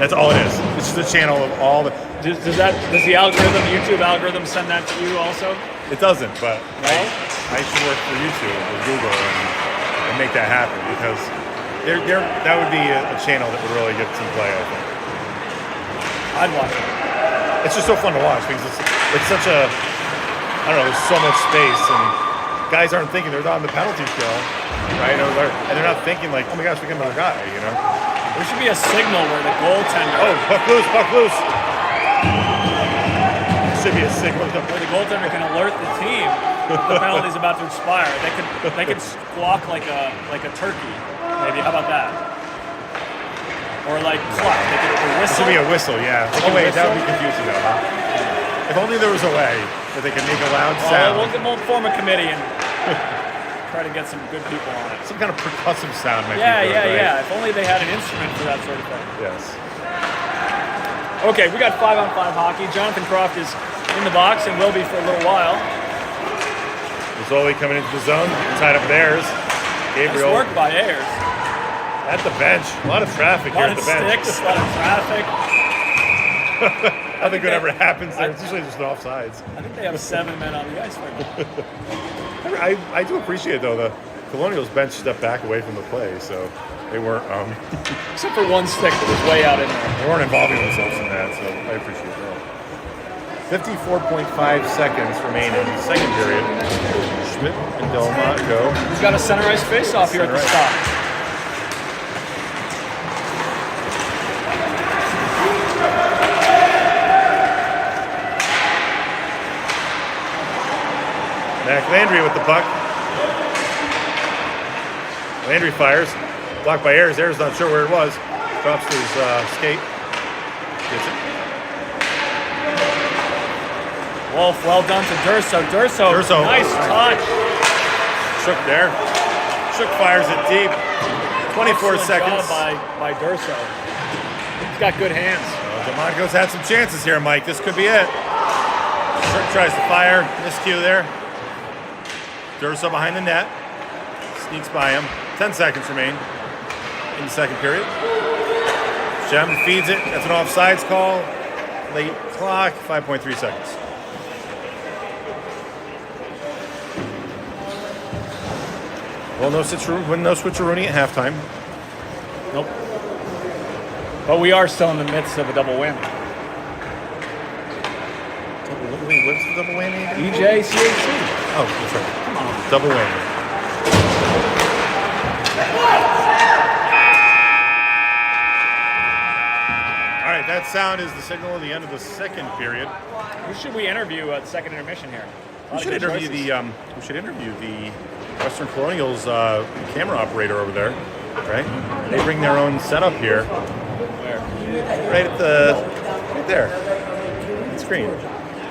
That's all it is. It's just a channel of all the. Does the YouTube algorithm send that to you also? It doesn't, but No? I should work for YouTube or Google and make that happen because that would be a channel that would really get some play, I think. I'd watch it. It's just so fun to watch because it's such a, I don't know, there's so much space and guys aren't thinking they're on the penalty kill, right? And they're not thinking like, oh my gosh, we got another guy, There should be a signal where the goaltender. Oh, puck loose. Should be a signal. Where the goaltender can alert the team the penalty's about to expire. They could squawk like a turkey, maybe. How about that? Or like cluck. They could It whistle. should be a whistle, yeah. Oh wait, that would be confusing though, huh? If only there was a way that they could make a loud sound. We'll form a committee and try to get some good people on it. Some kind of percussive sound might be Yeah, good, right? yeah. If only they had an instrument for that sort of thing. Yes. Okay, we got 5-on-5 hockey. Jonathan Croft is in the box and will be for a little while. Mazzoli coming into the zone, tied up with Ayers. Gabriel Nice work by Ayers. at the bench. A lot of traffic A lot here at of the bench. sticks, a lot of traffic. Nothing good ever happens there. It's usually just an offsides. I think they have 7 men on the ice right now. I do appreciate though the Colonials bench stepped back away from the play, so they weren't Except for one stick that was way out in there. they weren't involving themselves in that. So I appreciate that. 54.5 seconds remain in the second period. Schmidt and Delmont go. We've got a center ice face-off here at the Center ice. stop. Mac Landry with the puck. Landry fires. Blocked by Ayers. Ayers not sure where it was. Drops his skate. Gets it. Wolf, well done to Durso. Durso. Nice touch. Shook there. Shook fires it deep. 24 Excellent seconds. job by Durso. He's got good hands. Delmonco's had some chances here, Mike. This could be it. Shook tries to fire. Miscue there. Durso behind the net. Sneaks by him. 10 seconds remain in the second period. Shem feeds it. That's an offsides call. Late clock. 5.3 seconds. Well, no switcheroonie at halftime. Nope. But we are still in the midst of a double whammy. Wait, what's the double whammy again? EJCHC. Oh, that's right. Come on. Double whammy. All right, that sound is the signal of the end of the second period. Who should we interview at the second intermission here? We should interview the Western Colonials camera operator over there, right? They bring their own setup here. Where? Right there. The screen.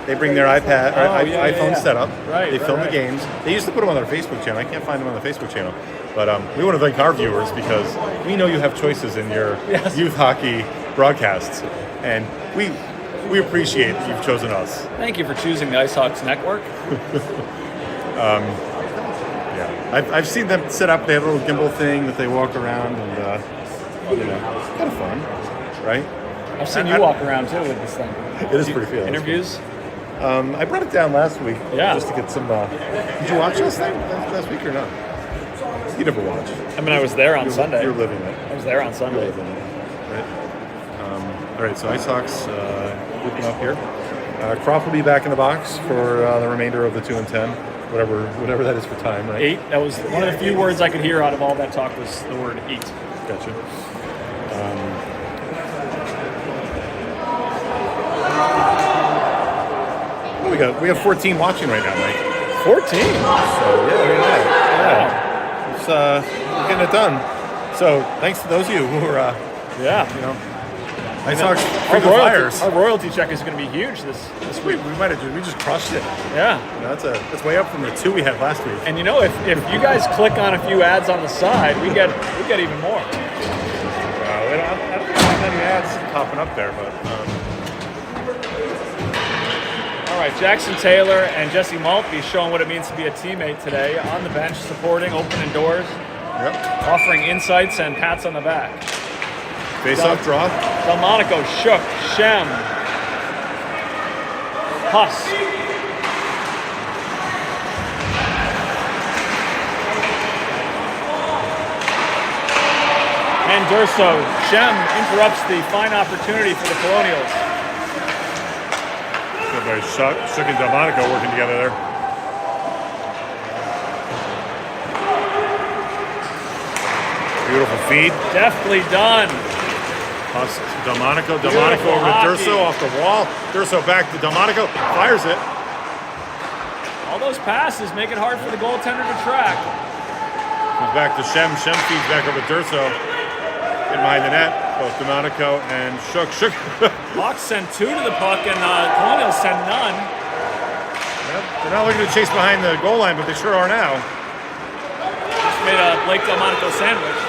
They bring their iPad or iPhone setup. Right, They film right. the games. They used to put them on their Facebook channel. I can't find them on the Facebook channel. But we want to thank our viewers because we know you have choices in your youth hockey broadcasts, and we appreciate that you've chosen us. Thank you for choosing the Icehawks network. Yeah, I've seen them set up. They have a little gimbal thing that they walk around, and it's kind of fun, right? I've seen you walk around too with this thing. It is pretty cool. Interviews? I brought it down last week just to get some. Did you watch last week or not? You never watched. I mean, I was there on Sunday. You're living it. I was there on Sunday. Right. All right, so Icehawks grouping up here. Croft will be back in the box for the remainder of the 2 and 10, whatever that is for time, right? 8. That was one of the few words I could hear out of all that talk was the word 8. Gotcha. We have 14 watching right now, Mike. 14? So yeah. It's, we're getting it done. So thanks to those of you who are, Yeah. Icehawks Our frequent flyers. our royalty check is going to be huge this We week. might have we just crushed it. Yeah. That's way up from the 2 we had last week. And if you guys click on a few ads on the side, we get even more. I don't think there's many ads popping up there, but All right, Jackson Taylor and Jesse Maltby showing what it means to be a teammate today on the bench, supporting, opening doors, offering insights and pats on the back. face-off draw. Delmonico, Shook, Shem, Huss. And Durso. Shem interrupts the fine opportunity for the Colonials. Good by Shook and Delmonico working together there. Beautiful feed. Deftly done. Huss to Delmonico. Beautiful Delmonico over to hockey. Durso off the wall. Durso back to Delmonico. Fires it. All those passes make it hard for the goaltender to track. Comes back to Shem. Shem feeds back over to Durso. In behind the net. Both Delmonico and Shook. Shook. Hawks send 2 to the puck and Colonials send none. They're not looking to chase behind the goal line, but they sure are now. Just made a Blake Delmonico sandwich.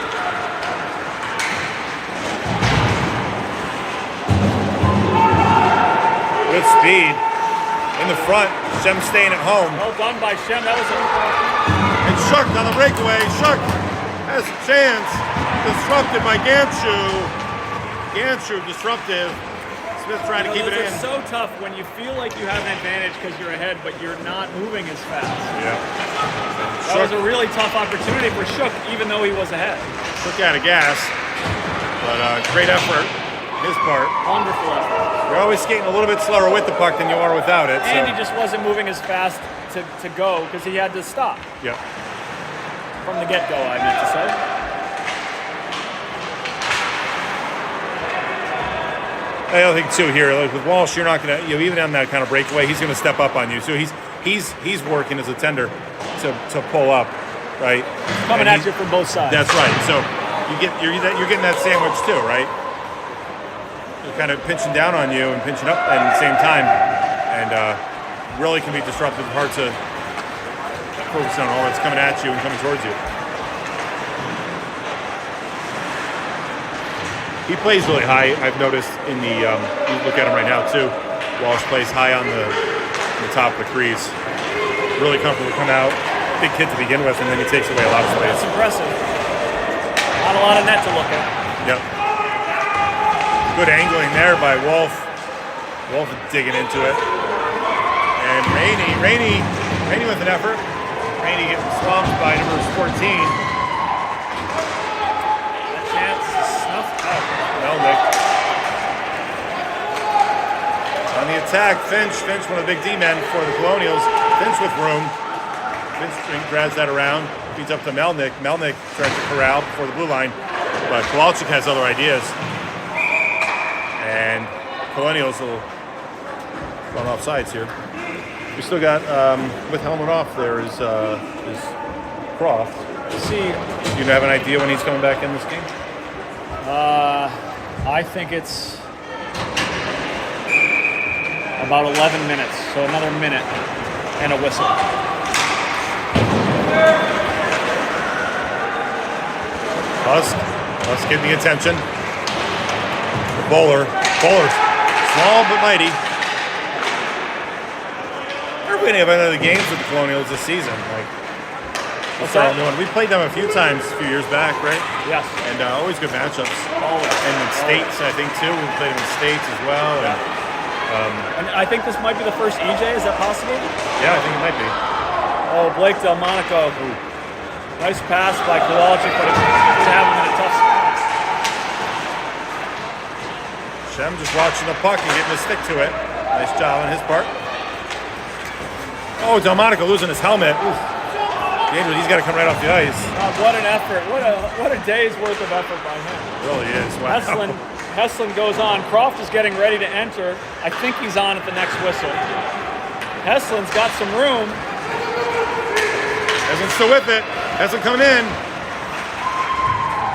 Good speed. In the front. Shem staying at home. Well done by Shem. That was a And Shook on the breakaway. Shook has a chance. Disrupted by Ganshu. Ganshu disruptive. Smith trying to keep it those in. are so tough when you feel like you have an advantage because you're ahead, but you're not moving as fast. Yeah. That was a really tough opportunity for Shook, even though he was ahead. Shook out of gas. But great effort on his part. Wonderful effort. You're always skating a little bit slower with the puck than you are without it. And he just wasn't moving as fast to go because he had to stop. Yeah. From the get-go, I meant to say. I don't think too here. Like with Walsh, you're not gonna even on that kind of breakaway, he's gonna step up on you. So he's working as a tender to pull up, right? Coming at you from both sides. That's right. So you're getting that sandwich too, right? They're kind of pinching down on you and pinching up at the same time, and really can be disruptive. Hard to focus on all that's coming at you and coming towards you. He plays really high. I've noticed in the you look at him right now too. Walsh plays high on the top of the crease. Really comfortable to come out. Big kid to begin with, and then he takes away a lot of space. That's impressive. Not a lot of net to look at. Yep. Good angling there by Wolf. Wolf digging into it. And Rainey with an effort. Rainey getting swamped by number 14. Melnick. On the attack, Finch, one of the big D-men for the Colonials. Finch with room. Finch grabs that around, feeds up to Melnick. Melnick tries to corral before the blue line, but Kowalczyk has other ideas. And Colonials will run off sides here. We still got, with helmet off, there is Croft. See, do you have an idea when he's coming back in this game? I think it's about 11 minutes, so another minute and a whistle. Husk getting the attention. The bowler, small but mighty. We're going to have another games with the Colonials this season. What's that? We played them a few times a few years back, right? Yes. And always good matchups. Always. And in states, I think too. We played them in states as well. And I think this might be the first EJ. Is that possible? Yeah, I think it might be. Oh, Blake Delmonico. Nice pass by Kowalczyk, but it doesn't have him in a tough spot. Shem just watching the puck and getting a stick to it. Nice job on his part. Oh, Delmonico losing his helmet. Oof. He's got to come right off the ice. What an effort. What a day's worth of effort by him. It really is. Wow. Heslin goes on. Croft is getting ready to enter. I think he's on at the next whistle. Heslin's got some room. Heslin's still with it. Heslin coming in.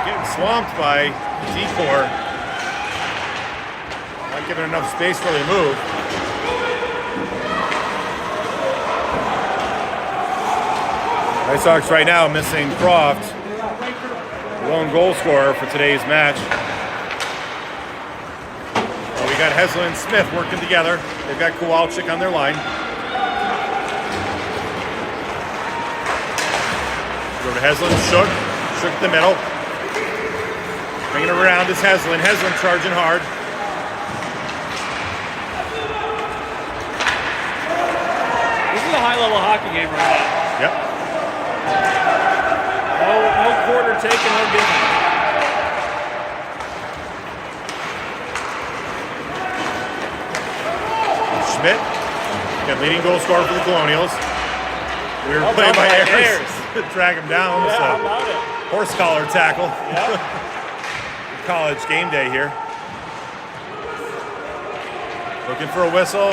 Getting swamped by Decor. Not giving enough space for the move. Icehawks right now missing Croft, lone goal scorer for today's match. Well, we got Heslin and Smith working together. They've got Kowalczyk on their line. Go to Heslin, Shook the middle. Bringing it around is Heslin. Heslin charging hard. This is a high-level hockey game right now. Yep. No quarter taken, no giving. Schmidt, got leading goal scorer for the Colonials. Weird Well play done by by Ayers. Drag him down. Yeah, It's how a about it? horse collar tackle. Yeah. College game day here. Looking for a whistle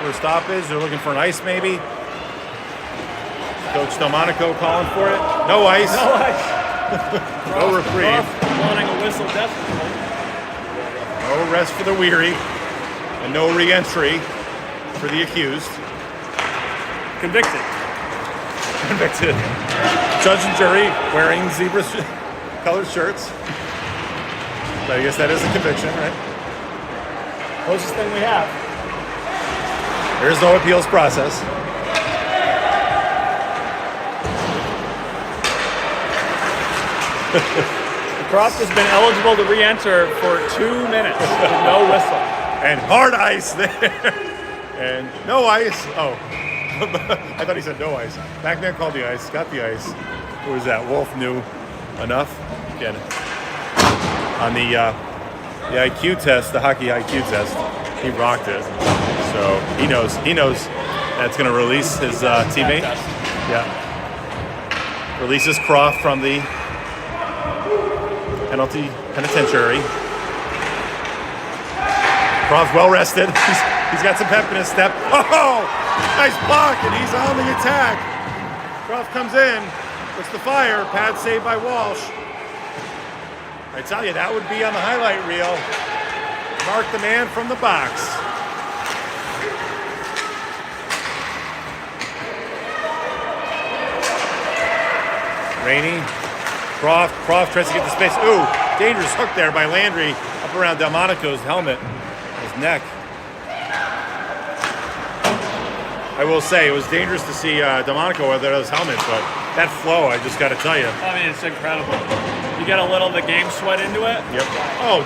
for a stoppage. They're looking for an ice maybe. Coach Delmonico calling for it. No ice. No ice. No reprieve. Wanting a whistle desperately. No rest for the weary. And no re-entry for the accused. Convicted. Convicted. Judge and jury wearing zebra colored shirts. So I guess that is a conviction, right? Closest thing we have. There is no appeals process. Croft has been eligible to re-enter for 2 minutes with no whistle. And hard ice there. And no ice. Oh. I thought he said no ice. Backman called the ice, got the ice. Who was that? Wolf knew enough. Again, on the IQ test, the hockey IQ test, he rocked it. So he knows that's going to release his teammate. Yeah. Releases Croft from the penitentiary. Croft's well rested. He's got some pep in his step. Oh, nice block, and he's on the attack. Croft comes in, puts the fire. Pad saved by Walsh. I tell you, that would be on the highlight reel. Mark the man from the box. Rainey. Croft tries to get the space. Ooh, dangerous hook there by Landry up around Delmonico's helmet, his neck. I will say, it was dangerous to see Delmonico without his helmet, but that flow, I just got to tell you. I mean, it's incredible. You get a little of the game sweat into it. Yep. Oh,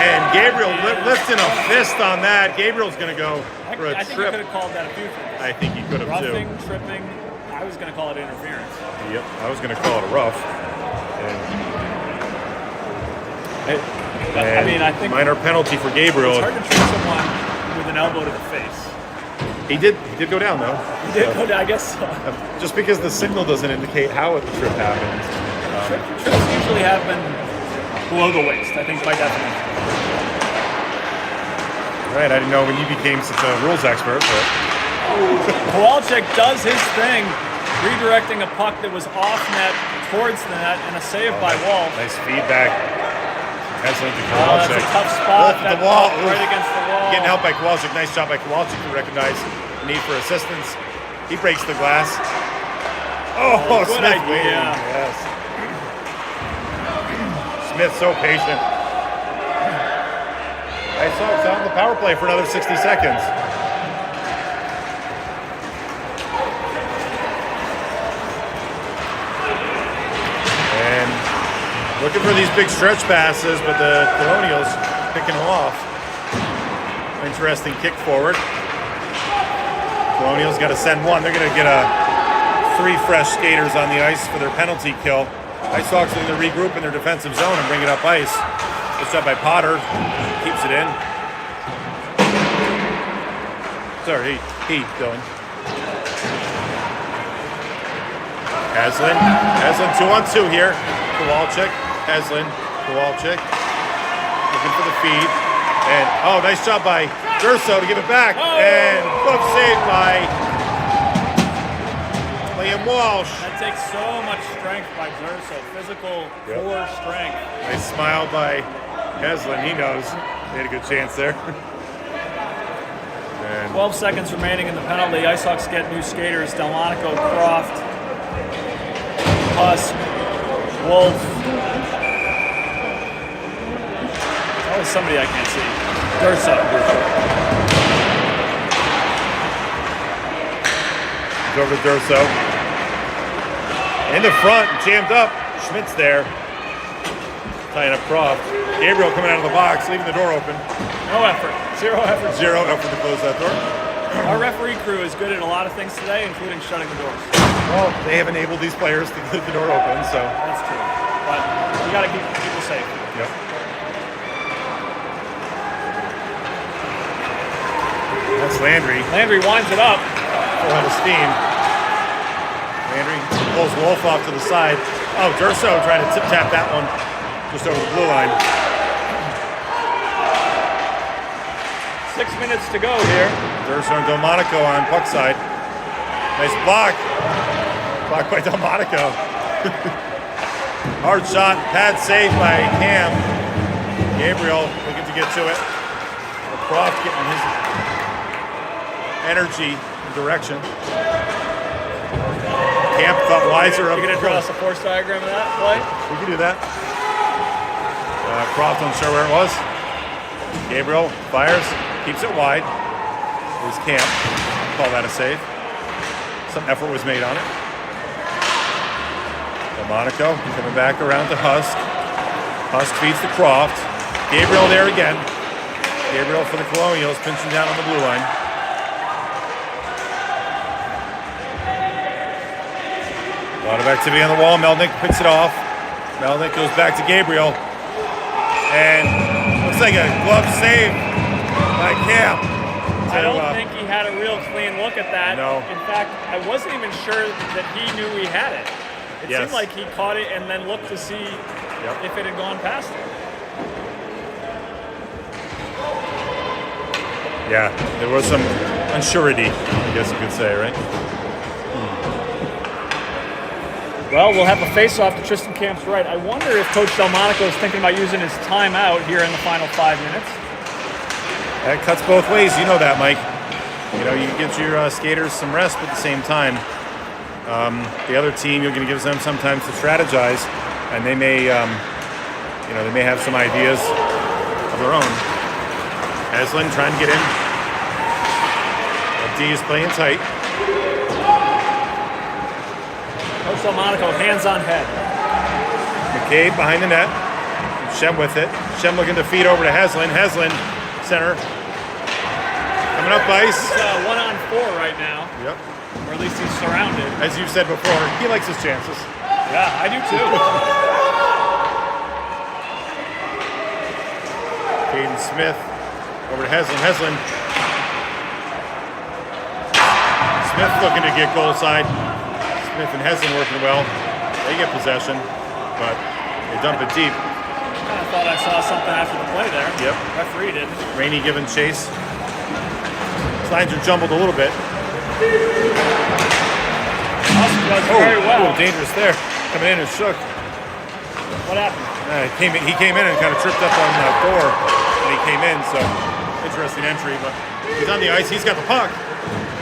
and Gabriel lifting a fist on that. Gabriel's going to go for a I think trip. you could have called that a few things. I think he could have too. Roughing, tripping. I was going to call it interference. Yep, I was going to call it a rough. I mean, I think minor penalty for Gabriel. it's hard to treat someone with an elbow to the face. He did go down though. He did go down, I guess so. Just because the signal doesn't indicate how the trip happened. Trips usually happen below the waist, I think, by definition. Right, I didn't know when you became such a rules expert, but Kowalczyk does his thing, redirecting a puck that was off net towards the net, and a save by Wall. nice feedback. Heslin to Oh, Kowalczyk. that's a tough spot. Look at That the wall. puck right against the wall. Getting helped by Kowalczyk. Nice job by Kowalczyk to recognize the need for assistance. He breaks the glass. Oh, good Smith idea. waiting. Yes. Smith so patient. Icehawks out in the power play for another 60 seconds. And looking for these big stretch passes, but the Colonials picking them off. Interesting kick forward. Colonials got to send one. They're going to get 3 fresh skaters on the ice for their penalty kill. Icehawks are going to regroup in their defensive zone and bring it up ice. It's up by Potter. Keeps it in. Sorry, Dylan. Heslin 2-on-2 here. Kowalczyk, Heslin, Kowalczyk. Looking for the feed. And, oh, nice job by Durso to give it back. And glove saved by Liam Walsh. That takes so much strength by Durso, physical core strength. Nice smile by Heslin. He knows they had a good chance there. And 12 seconds remaining in the penalty. Icehawks get new skaters. Delmonico, Croft, Husk, Wolf. There's always somebody I can't see. Durso. He's over to Durso. In the front, jammed up. Schmidt's there. Tying up Croft. Gabriel coming out of the box, leaving the door open. No effort. Zero effort. Zero effort to close that door. Our referee crew is good at a lot of things today, including shutting the doors. Well, they have enabled these players to keep the door open, so. That's true. But you got to keep people safe. Yep. That's Landry. Landry winds it up. Full head of steam. Landry pulls Wolf off to the side. Oh, Durso tried to tip-tap that one just over the blue line. 6 minutes to go here. Durso and Delmonico on puck side. Nice block. Blocked by Delmonico. Hard shot. Pad save by Cam. Gabriel looking to get to it. Croft getting his energy and direction. Camp thought wiser of. You gonna draw us a force diagram of that play? We can do that. Croft unsure where it was. Gabriel fires, keeps it wide. There's Camp. Call that a save. Some effort was made on it. Delmonico coming back around to Husk. Husk feeds to Croft. Gabriel there again. Gabriel for the Colonials, pinching down on the blue line. A lot of activity on the wall. Melnick picks it off. Melnick goes back to Gabriel. And looks like a glove save by Camp. I don't think he had a real clean look at that. No. In fact, I wasn't even sure that he knew he had it. It Yes. seemed like he caught it and then looked to see if it had gone past him. Yeah, there was some unsurety, I guess you could say, right? Well, we'll have a face-off to Tristan Camp's right. I wonder if Coach Delmonico is thinking about using his timeout here in the final 5 minutes. That cuts both ways. You know that, Mike. You know, you give your skaters some rest, but at the same time, the other team, you're going to give them sometimes to strategize, and they may, they may have some ideas of their own. Heslin trying to get in. D is playing tight. Coach Delmonico, hands on head. McCabe behind the net. Shem with it. Shem looking to feed over to Heslin. Heslin, center. Coming up ice. He's 1-on-4 right now. Yep. Or at least he's surrounded. As you've said before, he likes his chances. Yeah, I do too. Caden Smith over to Heslin. Heslin. Smith looking to get goal side. Smith and Heslin working well. They get possession, but they dump it deep. I thought I saw something after the play there. Yep. Referee did. Rainey giving chase. Lines are jumbled a little bit. Husk does very well. Dangerous there. Coming in and shook. What happened? He came in and kind of tripped up on the door when he came in, so interesting entry, but he's on the ice. He's got the puck.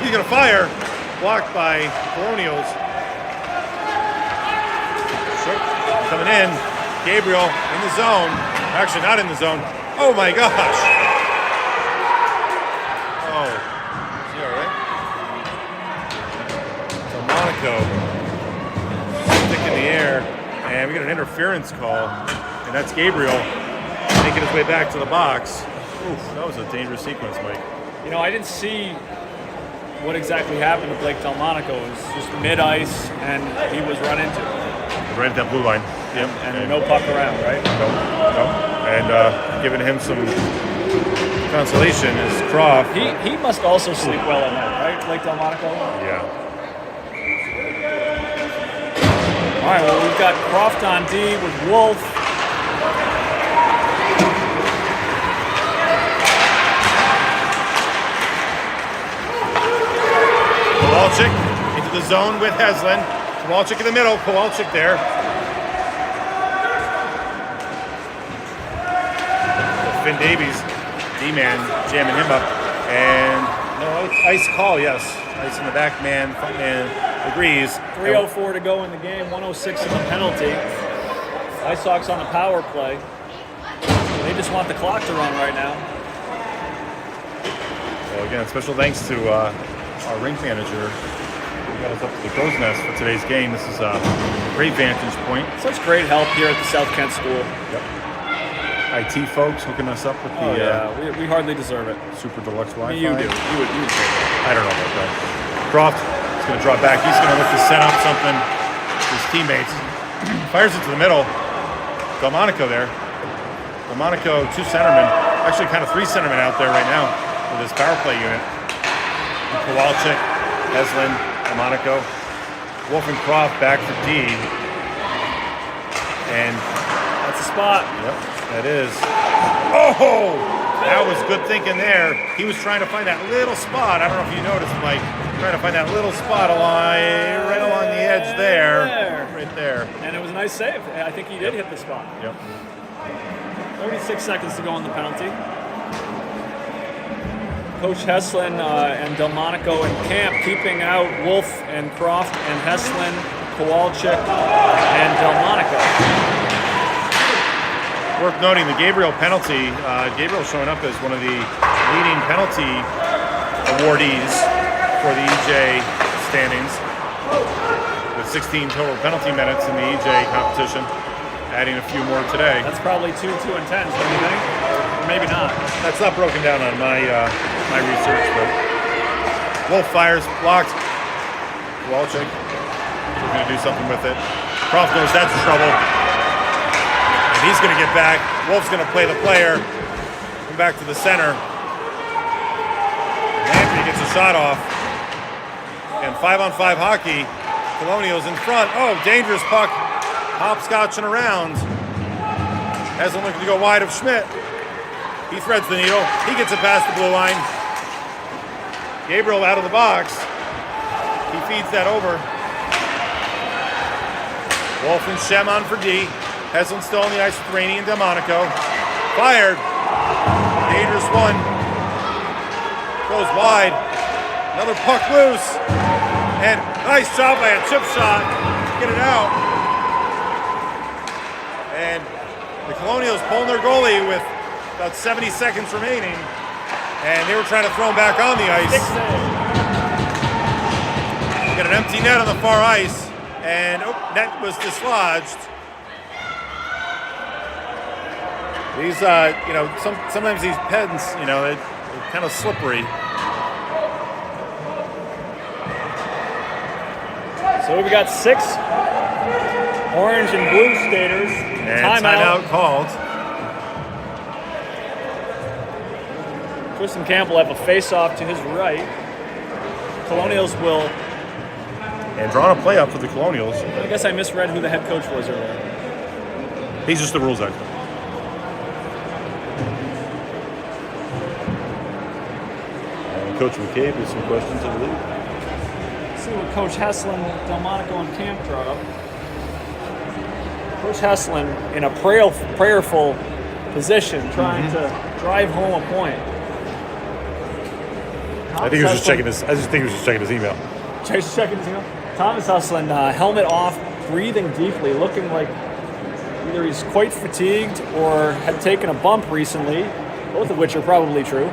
He's going to fire. Blocked by Colonials. Shook. Coming in. Gabriel in the zone. Actually, not in the zone. Oh my gosh. Oh. Is he all right? Delmonico. Stick in the air. And we got an interference call. And that's Gabriel making his way back to the box. Oof, that was a dangerous sequence, Mike. You know, I didn't see what exactly happened to Blake Delmonico. It was just mid-ice, and he was run into. Right at that blue line. Yep. And no puck around, right? No. And giving him some consolation is Croft. He must also sleep well at night, right, Blake Delmonico? Yeah. All right, well, we've got Croft on D with Wolf. Walczyk into the zone with Heslin. Kowalczyk in the middle. Kowalczyk there. Finn Davies, D-man, jamming him up. And no, ice call, yes. Ice in the back man, front man agrees. 3:04 to go in the game, 106 in the penalty. Icehawks on the power play. They just want the clock to run right now. So again, special thanks to our rink manager who got us up to the crow's nest for today's game. This is a great vantage point. Such great help here at the South Kent School. Yep. IT folks hooking us up with the we hardly deserve it. super deluxe Wi-Fi. You do. You would deserve it. I don't know about that. Croft is going to draw back. He's going to look to set up something for his teammates. Fires it to the middle. Delmonico there. Delmonico, 2 centermen. Actually, kind of 3 centermen out there right now with his power play unit. And Kowalczyk, Heslin, Delmonico. Wolf and Croft back for D. And That's a spot. yep, that is. Oh! That was good thinking there. He was trying to find that little spot. I don't know if you noticed, Mike. Trying to find that little spot right along the edge there. Right there. And it was a nice save. I think he did hit the spot. Yep. 36 seconds to go on the penalty. Coach Heslin and Delmonico and Camp keeping out Wolf and Croft and Heslin, Kowalczyk, and Delmonico. Worth noting the Gabriel penalty. Gabriel showing up as one of the leading penalty awardees for the EJ standings with 16 total penalty minutes in the EJ competition, adding a few more today. That's probably 2 intense, don't you think? Or maybe not. That's not broken down on my my research, but Wolf fires, blocked. Kowalczyk is going to do something with it. Croft knows that's trouble. And he's going to get back. Wolf's going to play the player. Come back to the center. And Anthony gets a shot off. And 5-on-5 hockey. Colonials in front. Oh, dangerous puck. Hopscotching around. Hasn't looked to go wide of Schmidt. He threads the needle. He gets it past the blue line. Gabriel out of the box. He feeds that over. Wolf and Shem on for D. Heslin still on the ice with Rainey and Delmonico. Fired. Dangerous one. Goes wide. Another puck loose. And nice job by a chip shot. Get it out. And the Colonials pulling their goalie with about 70 seconds remaining. And they were trying to throw him back on the ice. Got an empty net on the far ice. And net was dislodged. These, sometimes these pens, they're kind of slippery. So we got 6 orange and blue skaters. And timeout called. Tristan Camp will have a face-off to his right. Colonials will... And drawing a play up for the Colonials. I guess I misread who the head coach was earlier. He's just the rules expert. And Coach McCabe with some questions, I believe. See what Coach Heslin, Delmonico, and Camp draw up. Coach Heslin in a prayerful position, trying to drive home a point. I think he was just checking his. I just think he was just checking his email. Just checking his email. Thomas Heslin, helmet off, breathing deeply, looking like either he's quite fatigued or had taken a bump recently, both of which are probably true.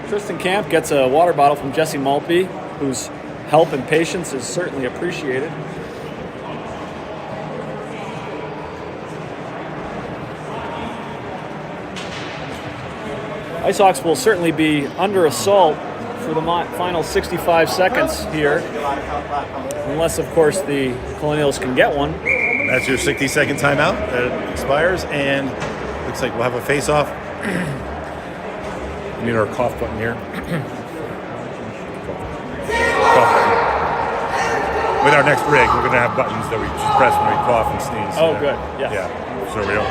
Tristan Camp gets a water bottle from Jesse Maltby, whose help and patience is certainly appreciated. Icehawks will certainly be under assault for the final 65 seconds here, unless, of course, the Colonials can get one. That's your 60-second timeout that expires, and looks like we'll have a face-off. We need our cough button here. Cough button. With our next rig, we're going to have buttons that we just press when we cough and sneeze. Oh, good. Yes. Yeah. So we don't.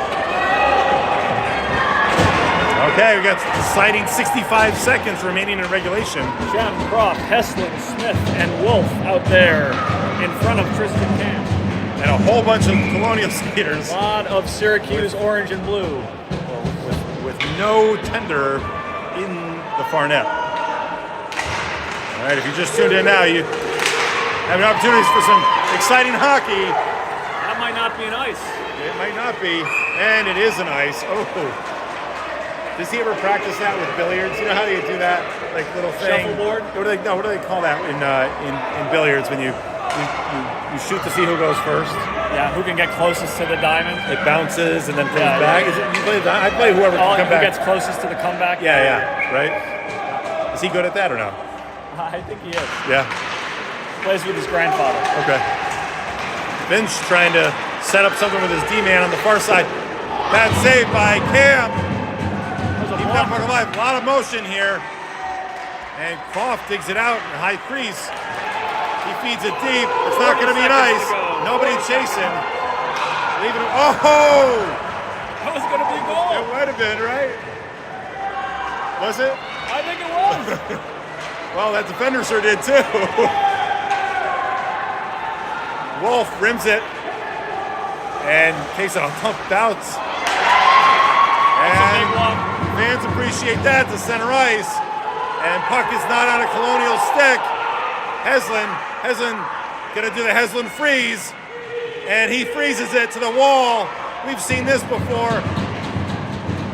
Okay, we got exciting 65 seconds remaining in regulation. Shannon, Croft, Heslin, Smith, and Wolf out there in front of Tristan Camp. And a whole bunch of Colonial skaters. A lot of Syracuse orange and blue. With no tender in the far net. All right, if you just tuned in now, you have an opportunity for some exciting hockey. That might not be an ice. It might not be, and it is an ice. Oh. Does he ever practice that with billiards? You know how you do that, like little thing? Shuffleboard? What do they call that in billiards when you shoot to see who goes first? Yeah, who can get closest to the diamond? It bounces and then comes back. Yeah. Is it, you play the, I play whoever can come who back. gets closest to the comeback? Yeah, right. Is he good at that or no? I think he is. Yeah. Plays with his grandfather. Okay. Finch trying to set up something with his D-man on the far side. Bad save by Cam. Keep that puck alive. A lot of motion here. And Croft digs it out in high crease. He feeds it deep. It's not going to be an ice. Nobody chasing. Leaving it. Oh! That was going to be a goal. It might have been, right? Was it? I think it was. Well, that defender sure did too. Wolf rims it and takes a tough bounce. And fans appreciate that to center ice. And puck is not on a Colonial stick. Heslin gonna do the Heslin freeze. And he freezes it to the wall. We've seen this before.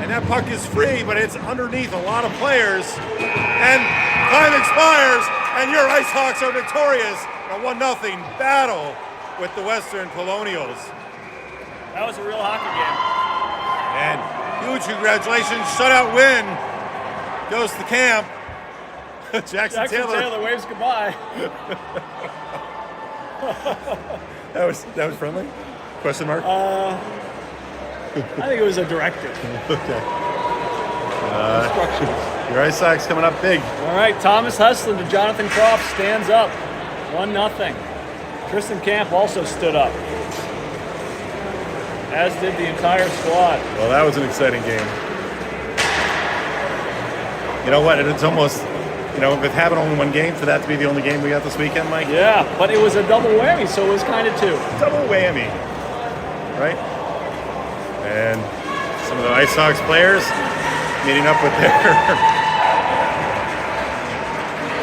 And that puck is free, but it's underneath a lot of players. And time expires, and your Icehawks are victorious in a 1-0 battle with the Western Colonials. That was a real hockey game. And huge congratulations, shutout win goes to camp. Jackson Taylor waves goodbye. That was friendly? Question mark? I think it was a directive. Okay. Instructions. Your Icehawks coming up big. All right, Thomas Heslin to Jonathan Croft stands up. 1-0. Tristan Camp also stood up, as did the entire squad. Well, that was an exciting game. You know what? It's almost, with having only one game, for that to be the only game we got this weekend, Mike? Yeah, but it was a double whammy, so it was kind of two. Double whammy, right? And some of the Icehawks players meeting up with their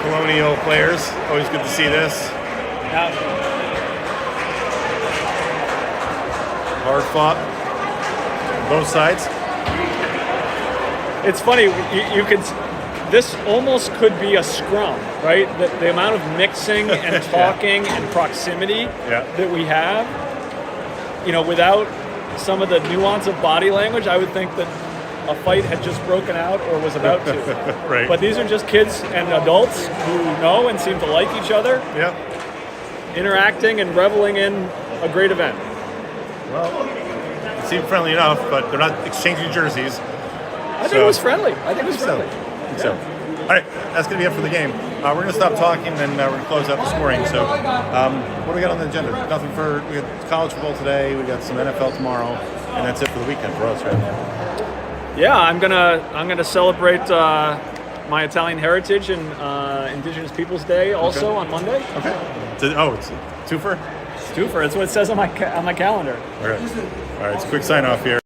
Colonial players. Always good to see this. Yeah. Hard fought on both sides. It's funny, you could. This almost could be a scrum, right? The amount of mixing and talking and proximity that we have, without some of the nuance of body language, I would think that a fight had just broken out or was about to. Right. But these are just kids and adults who know and seem to like each other, interacting and reveling in a great event. Well, it seemed friendly enough, but they're not exchanging jerseys. I think it was friendly. I think it was friendly. So, all right, that's going to be it for the game. We're going to stop talking, and then we're going to close out the scoring. So, what do we got on the agenda? Nothing we got college football today. We got some NFL tomorrow, and that's it for the weekend for us, right? Yeah, I'm gonna celebrate my Italian heritage and Indigenous Peoples Day also on Monday. Okay. It's a twofer. It's twofer. That's what it says on my calendar. All right. It's a quick sign off here.